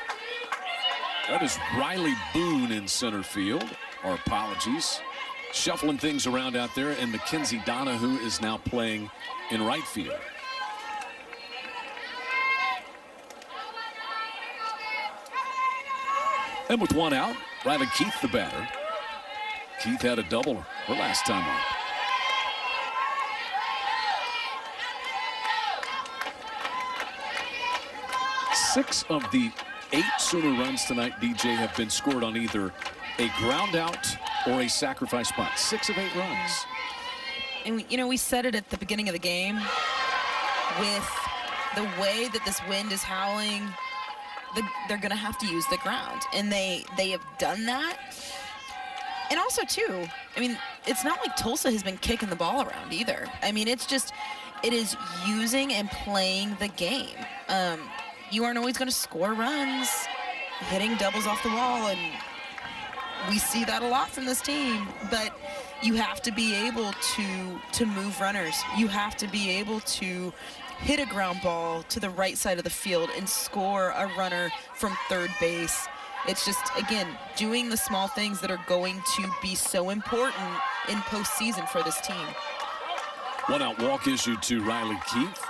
A: That is Riley Boone in center field. Our apologies. Shuffling things around out there, and Mackenzie Donahue is now playing in right field. And with one out, Riley Keith the batter. Keith had a double her last time up. Six of the 8 Sooner runs tonight, DJ, have been scored on either a ground out or a sacrifice bunt. 6 of 8 runs.
B: And, you know, we said it at the beginning of the game. With the way that this wind is howling, they're going to have to use the ground. And they have done that. And also, too, I mean, it's not like Tulsa has been kicking the ball around either. I mean, it's just, it is using and playing the game. You aren't always going to score runs, hitting doubles off the wall, and we see that a lot from this team. But you have to be able to move runners. You have to be able to hit a ground ball to the right side of the field and score a runner from third base. It's just, again, doing the small things that are going to be so important in postseason for this team.
A: One out walk issued to Riley Keith.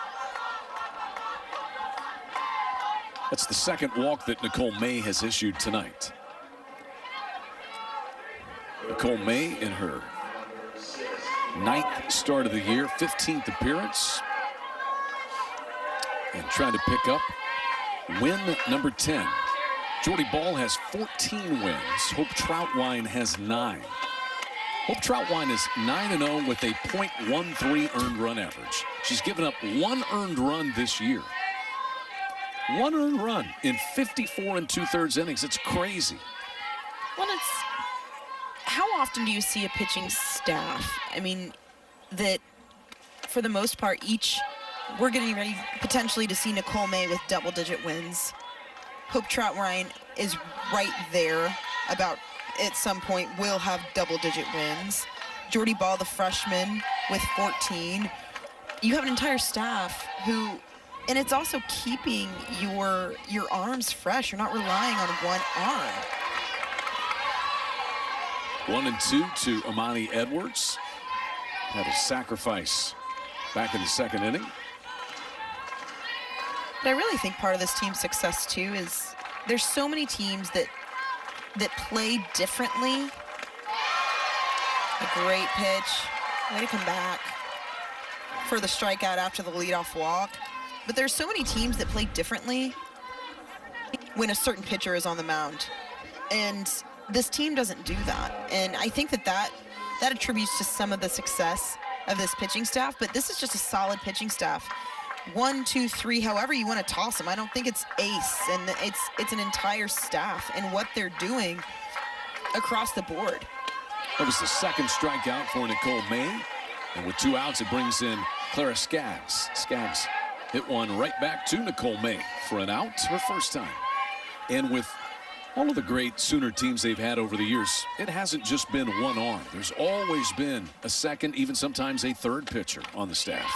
A: That's the second walk that Nicole May has issued tonight. Nicole May in her 9th start of the year, 15th appearance. And trying to pick up win number 10. Jordy Ball has 14 wins. Hope Troutwine has 9. Hope Troutwine is 9-0 with a .13 earned run average. She's given up 1 earned run this year. 1 earned run in 54 2/3 innings. It's crazy.
B: Well, how often do you see a pitching staff? I mean, that for the most part, we're getting ready potentially to see Nicole May with double-digit wins. Hope Troutwine is right there about at some point will have double-digit wins. Jordy Ball, the freshman, with 14. You have an entire staff who, and it's also keeping your arms fresh. You're not relying on one arm. 1-2
A: to Amani Edwards, had a sacrifice back in the second inning.
B: But I really think part of this team's success too is there's so many teams that play differently. A great pitch, way to come back for the strikeout after the leadoff walk. But there's so many teams that play differently when a certain pitcher is on the mound. And this team doesn't do that. And I think that attributes to some of the success of this pitching staff, but this is just a solid pitching staff. 1, 2, 3, however you want to toss them. I don't think it's ace, and it's an entire staff and what they're doing across the board.
A: That was the second strikeout for Nicole May. And with 2 outs, it brings in Clara Skaggs. Skaggs hit one right back to Nicole May for an out, her first time. And with all of the great Sooner teams they've had over the years, it hasn't just been one arm. There's always been a second, even sometimes a third pitcher on the staff.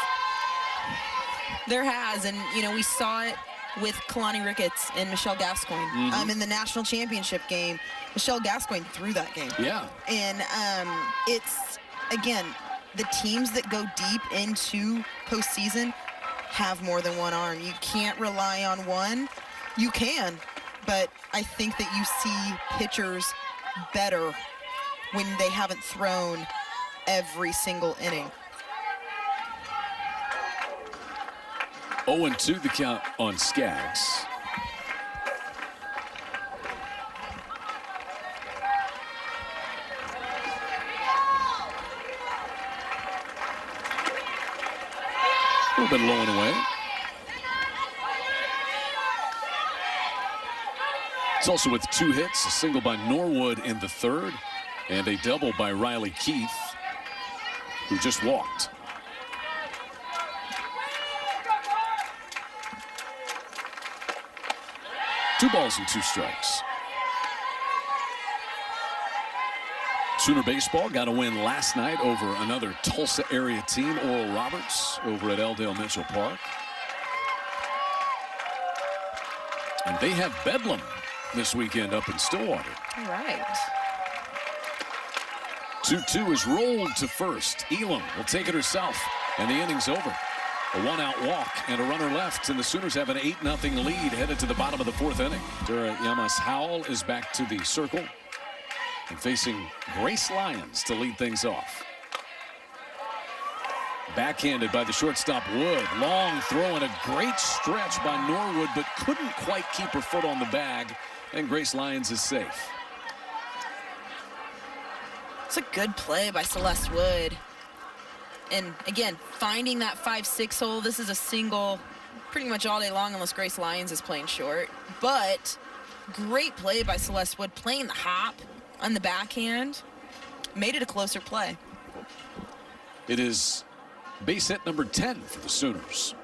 B: There has, and you know, we saw it with Kalani Ricketts and Michelle Gascoigne in the national championship game. Michelle Gascoigne threw that game.
A: Yeah.
B: And it's, again, the teams that go deep into postseason have more than one arm. You can't rely on one. You can, but I think that you see pitchers better when they haven't thrown every single inning.
A: 0-2 the count on Skaggs. A little bit low and away. Tulsa with 2 hits, a single by Norwood in the third, and a double by Riley Keith, who just walked. Two balls and 2 strikes. Sooner baseball got a win last night over another Tulsa area team, Oral Roberts, over at Elldale Mitchell Park. And they have Bedlam this weekend up in Stillwater.
B: All right.
A: 2-2 is rolled to first. Elam will take it herself, and the inning's over. A 1-out walk and a runner left, and the Sooners have an 8-0 lead headed to the bottom of the 4th inning. Dura Yamas Howell is back to the circle and facing Grace Lyons to lead things off. Backhanded by the shortstop Wood. Long throw and a great stretch by Norwood, but couldn't quite keep her foot on the bag, and Grace Lyons is safe.
B: It's a good play by Celeste Wood. And again, finding that 5-6 hole. This is a single pretty much all day long unless Grace Lyons is playing short. But great play by Celeste Wood, playing the hop on the backhand. Made it a closer play.
A: It is base hit number 10 for the Sooners.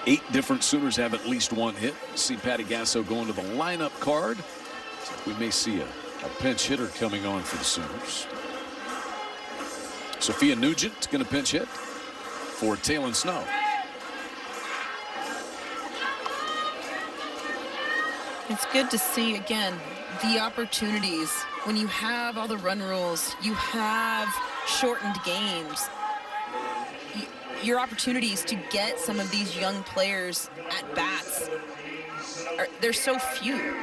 A: Eight different Sooners have at least one hit. See Patty Gasso going to the lineup card. So we may see a pinch hitter coming on for the Sooners. Sophia Nugent going to pinch hit for Taylon Snow.
B: It's good to see, again, the opportunities. When you have all the run rules, you have shortened games. Your opportunities to get some of these young players at bats, there's so few.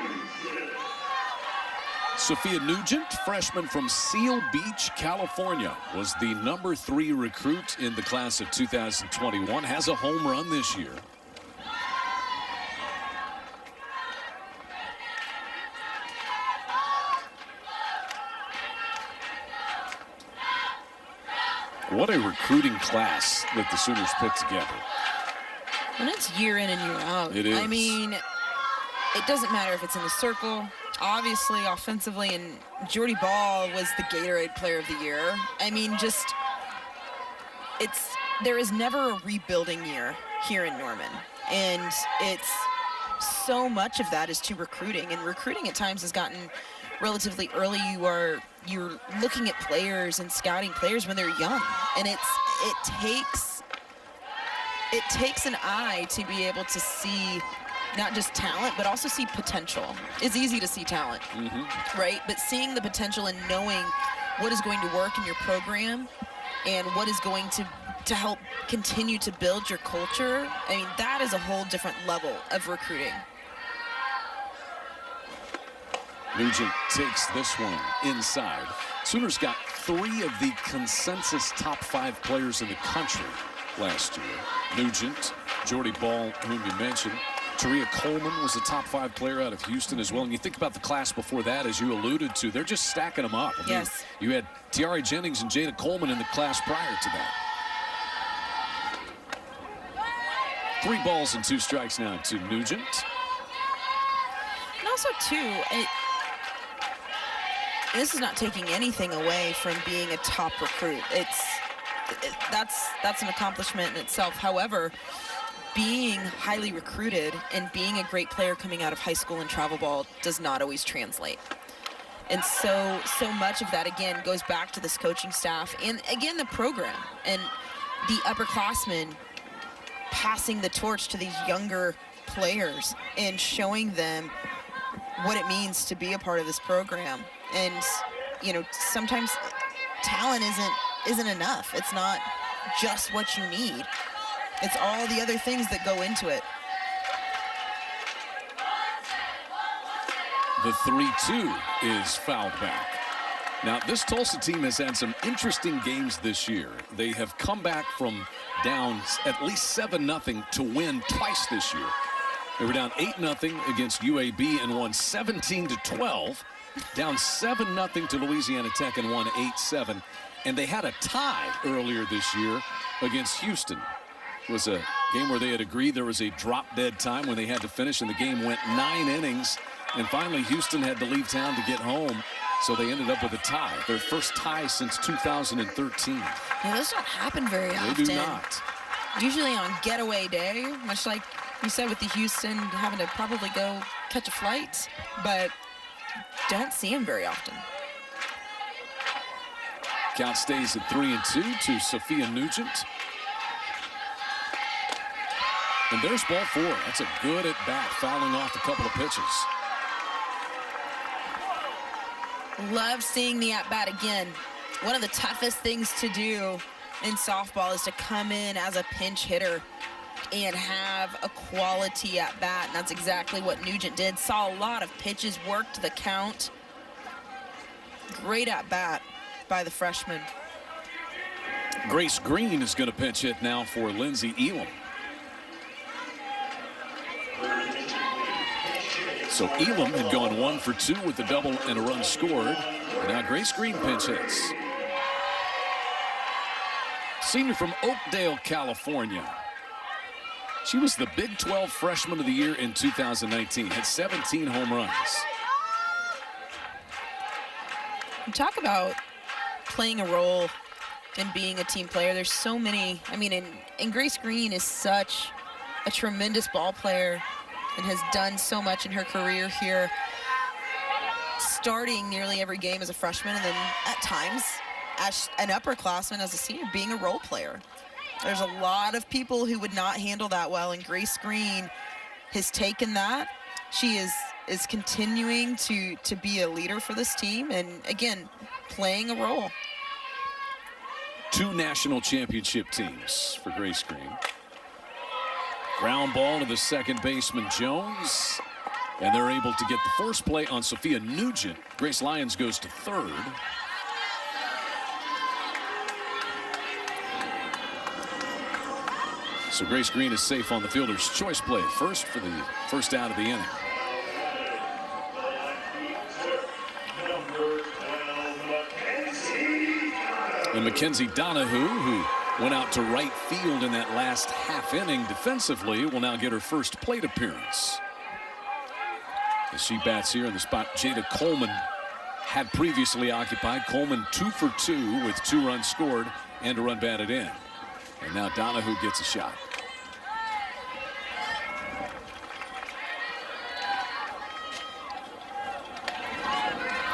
A: Sophia Nugent, freshman from Seal Beach, California, was the number 3 recruit in the class of 2021, has a home run this year. What a recruiting class that the Sooners put together.
B: And it's year in and year out.
A: It is.
B: I mean, it doesn't matter if it's in the circle. Obviously, offensively, and Jordy Ball was the Gatorade Player of the Year. I mean, there is never a rebuilding year here in Norman. And it's so much of that is to recruiting. And recruiting at times has gotten relatively early. You're looking at players and scouting players when they're young. And it takes an eye to be able to see not just talent, but also see potential. It's easy to see talent, right? But seeing the potential and knowing what is going to work in your program and what is going to help continue to build your culture, I mean, that is a whole different level of recruiting.
A: Nugent takes this one inside. Sooners got 3 of the consensus top 5 players in the country last year. Nugent, Jordy Ball, whom you mentioned. Taria Coleman was a top 5 player out of Houston as well. And you think about the class before that, as you alluded to, they're just stacking them up. I mean,
B: yes.
A: You had Tiare Jennings and Jada Coleman in the class prior to that. 3 balls and 2 strikes now to Nugent.
B: And also, too, this is not taking anything away from being a top recruit. That's an accomplishment in itself. However, being highly recruited and being a great player coming out of high school and travel ball does not always translate. And so much of that, again, goes back to this coaching staff and, again, the program and the upperclassmen passing the torch to these younger players and showing them what it means to be a part of this program. And, you know, sometimes talent isn't enough. It's not just what you need. It's all the other things that go into it.
A: The 3-2 is fouled back. Now, this Tulsa team has had some interesting games this year. They have come back from down at least 7-0 to win twice this year. They were down 8-0 against UAB and won 17-12. Down 7-0 to Louisiana Tech and won 8-7. And they had a tie earlier this year against Houston. It was a game where they had agreed there was a drop-dead time when they had to finish, and the game went 9 innings. And finally, Houston had to leave town to get home, so they ended up with a tie. Their first tie since 2013.
B: Yeah, those don't happen very often.
A: They do not.
B: Usually on getaway day, much like you said with the Houston having to probably go catch a flight, but don't see them very often.
A: Count stays at 3-2 to Sophia Nugent. And there's ball 4. That's a good at bat, fouling off a couple of pitches.
B: Love seeing the at bat again. One of the toughest things to do in softball is to come in as a pinch hitter and have a quality at bat. And that's exactly what Nugent did. Saw a lot of pitches, worked the count. Great at bat by the freshman.
A: Grace Green is going to pinch hit now for Lindsay Elam. So Elam had gone 1 for 2 with a double and a run scored. And now Grace Green pinch hits. Senior from Oakdale, California. She was the Big 12 Freshman of the Year in 2019. Had 17 home runs.
B: Talk about playing a role and being a team player. There's so many. I mean, and Grace Green is such a tremendous ball player and has done so much in her career here, starting nearly every game as a freshman and then at times as an upperclassman as a senior being a role player. There's a lot of people who would not handle that well, and Grace Green has taken that. She is continuing to be a leader for this team and, again, playing a role.
A: 2 national championship teams for Grace Green. Ground ball to the second baseman, Jones. And they're able to get the first play on Sophia Nugent. Grace Lyons goes to third. So Grace Green is safe on the fielder's choice play at first for the first out of the inning. And Mackenzie Donahue, who went out to right field in that last half inning defensively, will now get her first plate appearance. As she bats here in the spot Jada Coleman had previously occupied. Coleman 2 for 2 with 2 runs scored and a run batted in. And now Donahue gets a shot.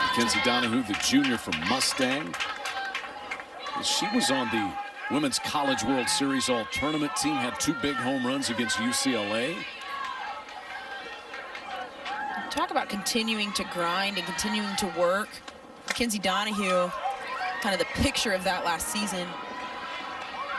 A: Mackenzie Donahue, the junior from Mustang. She was on the Women's College World Series All-Tournament team, had 2 big home runs against UCLA.
B: Talk about continuing to grind and continuing to work. Mackenzie Donahue, kind of the picture of that last season.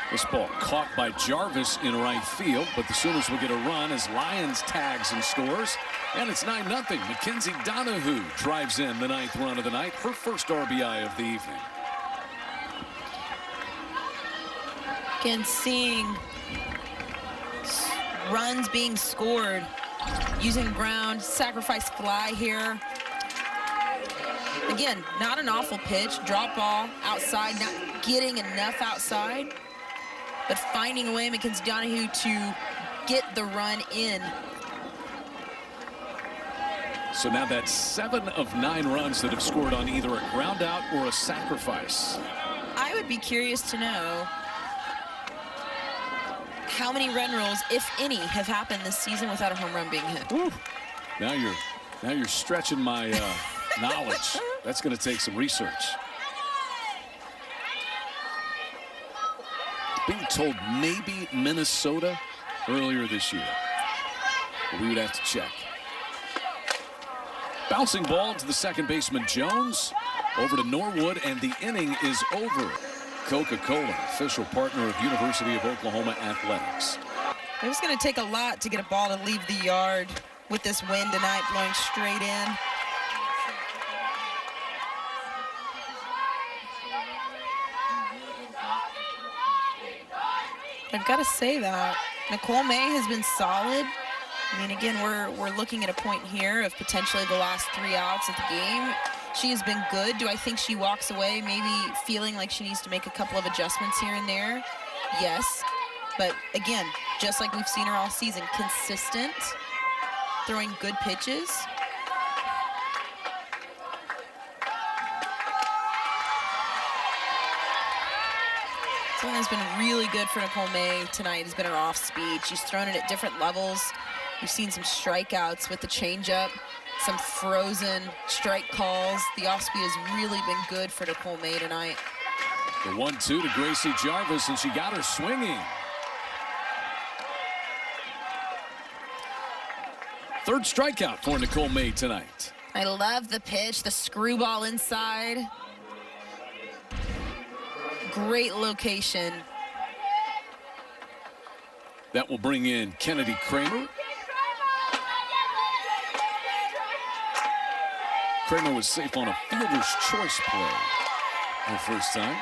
A: This ball caught by Jarvis in right field, but the Sooners will get a run as Lyons tags and scores. And it's 9-0. Mackenzie Donahue drives in the 9th run of the night, her first RBI of the evening.
B: Again, seeing runs being scored using ground, sacrifice fly here. Again, not an awful pitch, drop ball outside, not getting enough outside, but finding a way, Mackenzie Donahue, to get the run in.
A: So now that's 7 of 9 runs that have scored on either a ground out or a sacrifice.
B: I would be curious to know how many run rolls, if any, have happened this season without a home run being hit.
A: Woo. Now you're stretching my knowledge. That's going to take some research. Being told maybe Minnesota earlier this year. But we would have to check. Bouncing ball to the second baseman Jones. Over to Norwood, and the inning is over. Coca-Cola, official partner of University of Oklahoma Athletics.
B: It's going to take a lot to get a ball to leave the yard with this wind tonight blowing straight in. I've got to say that Nicole May has been solid. I mean, again, we're looking at a point here of potentially the last 3 outs of the game. She has been good. Do I think she walks away maybe feeling like she needs to make a couple of adjustments here and there? Yes. But again, just like we've seen her all season, consistent, throwing good pitches. Something that's been really good for Nicole May tonight has been her off speed. She's thrown it at different levels. We've seen some strikeouts with the changeup, some frozen strike calls. The off speed has really been good for Nicole May tonight.
A: The 1-2 to Gracie Jarvis, and she got her swinging. Third strikeout for Nicole May tonight.
B: I love the pitch, the screwball inside. Great location.
A: That will bring in Kennedy Kramer. Kramer was safe on a fielder's choice play her first time.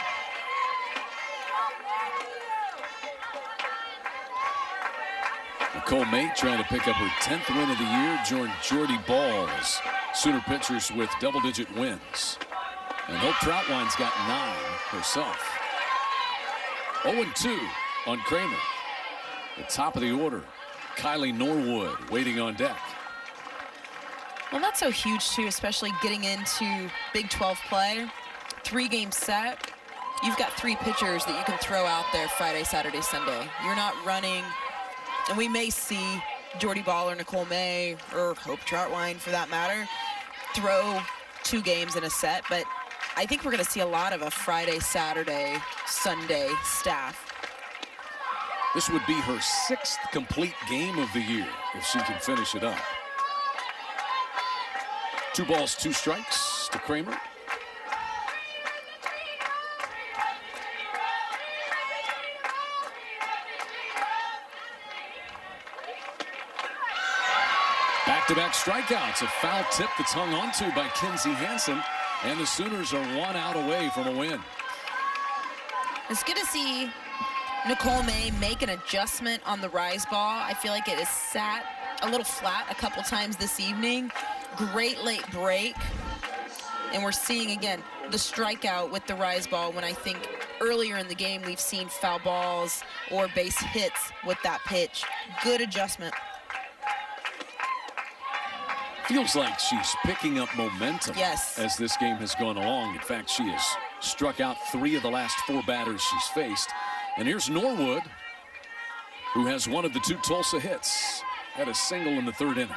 A: Nicole May trying to pick up her 10th win of the year. Joined Jordy Balls, Sooner pitchers with double-digit wins. And Hope Troutwine's got 9 herself. 0-2 on Kramer. The top of the order, Kylie Norwood waiting on deck.
B: Well, that's so huge, too, especially getting into Big 12 play. 3-game set. You've got 3 pitchers that you can throw out there Friday, Saturday, Sunday. You're not running, and we may see Jordy Ball or Nicole May or Hope Troutwine, for that matter, throw 2 games in a set, but I think we're going to see a lot of a Friday, Saturday, Sunday staff.
A: This would be her 6th complete game of the year if she can finish it up. 2 balls, 2 strikes to Kramer. Back-to-back strikeouts. A foul tip that's hung onto by Kinsey Hansen, and the Sooners are 1 out away from a win.
B: It's good to see Nicole May make an adjustment on the rise ball. I feel like it has sat a little flat a couple times this evening. Great late break. And we're seeing, again, the strikeout with the rise ball when I think earlier in the game we've seen foul balls or base hits with that pitch. Good adjustment.
A: Feels like she's picking up momentum,
B: yes,
A: as this game has gone along. In fact, she has struck out 3 of the last 4 batters she's faced. And here's Norwood, who has one of the 2 Tulsa hits. Had a single in the 3rd inning.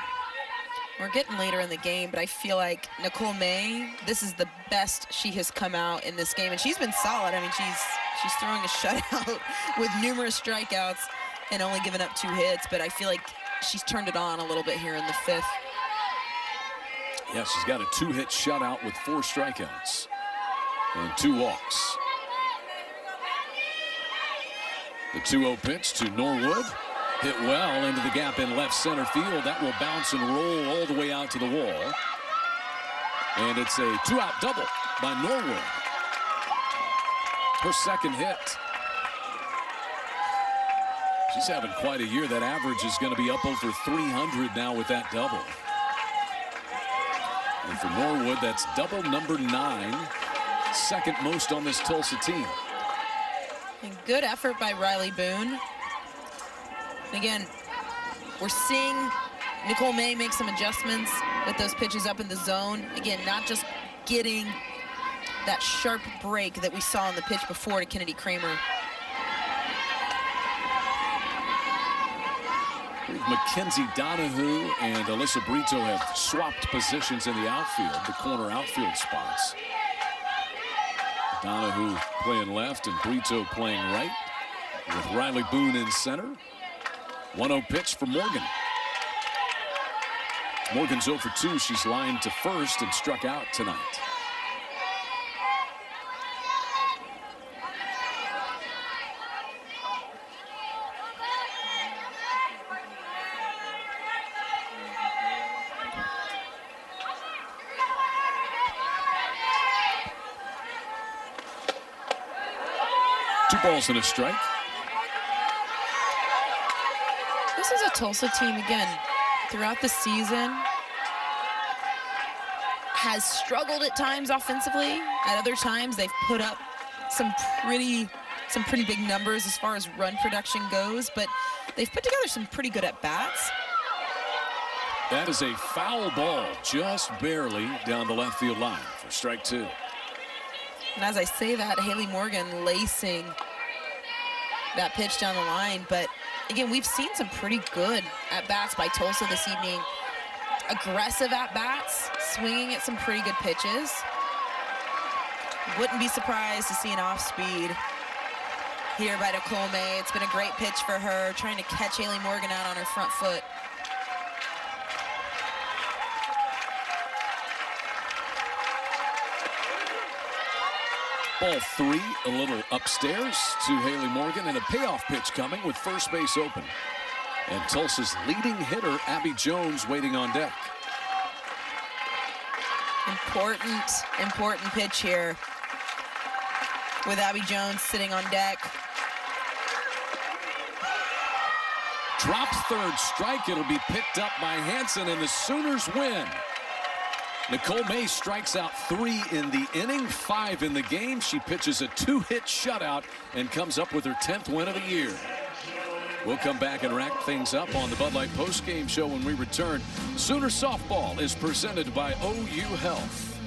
B: We're getting later in the game, but I feel like Nicole May, this is the best she has come out in this game, and she's been solid. I mean, she's throwing a shutout with numerous strikeouts and only giving up 2 hits, but I feel like she's turned it on a little bit here in the 5th.
A: Yeah, she's got a 2-hit shutout with 4 strikeouts and 2 walks. The 2-0 pitch to Norwood. Hit well into the gap in left center field. That will bounce and roll all the way out to the wall. And it's a 2-out double by Norwood. Her second hit. She's having quite a year. That average is going to be up over 300 now with that double. And for Norwood, that's double number 9. Second most on this Tulsa team.
B: And good effort by Riley Boone. Again, we're seeing Nicole May make some adjustments with those pitches up in the zone. Again, not just getting that sharp break that we saw on the pitch before to Kennedy Kramer.
A: Mackenzie Donahue and Alyssa Brito have swapped positions in the outfield, the corner outfield spots. Donahue playing left and Brito playing right, with Riley Boone in center. 1-0 pitch for Morgan. Morgan's 0 for 2. She's lined to first and struck out tonight. Two balls and a strike.
B: This is a Tulsa team, again, throughout the season, has struggled at times offensively. At other times, they've put up some pretty big numbers as far as run production goes, but they've put together some pretty good at-bats.
A: That is a foul ball, just barely down the left field line for strike 2.
B: And as I say that, Haley Morgan lacing that pitch down the line. But again, we've seen some pretty good at-bats by Tulsa this evening. Aggressive at-bats, swinging at some pretty good pitches. Wouldn't be surprised to see an off-speed here by Nicole May. It's been a great pitch for her, trying to catch Haley Morgan out on her front foot.
A: Ball 3, a little upstairs to Haley Morgan, and a payoff pitch coming with first base open. And Tulsa's leading hitter, Abby Jones, waiting on deck.
B: Important pitch here with Abby Jones sitting on deck.
A: Drops third strike. It'll be picked up by Hansen, and the Sooners win. Nicole May strikes out 3 in the inning, 5 in the game. She pitches a 2-hit shutout and comes up with her 10th win of the year. We'll come back and wrap things up on the Bud Light postgame show when we return. Sooner softball is presented by OU Health.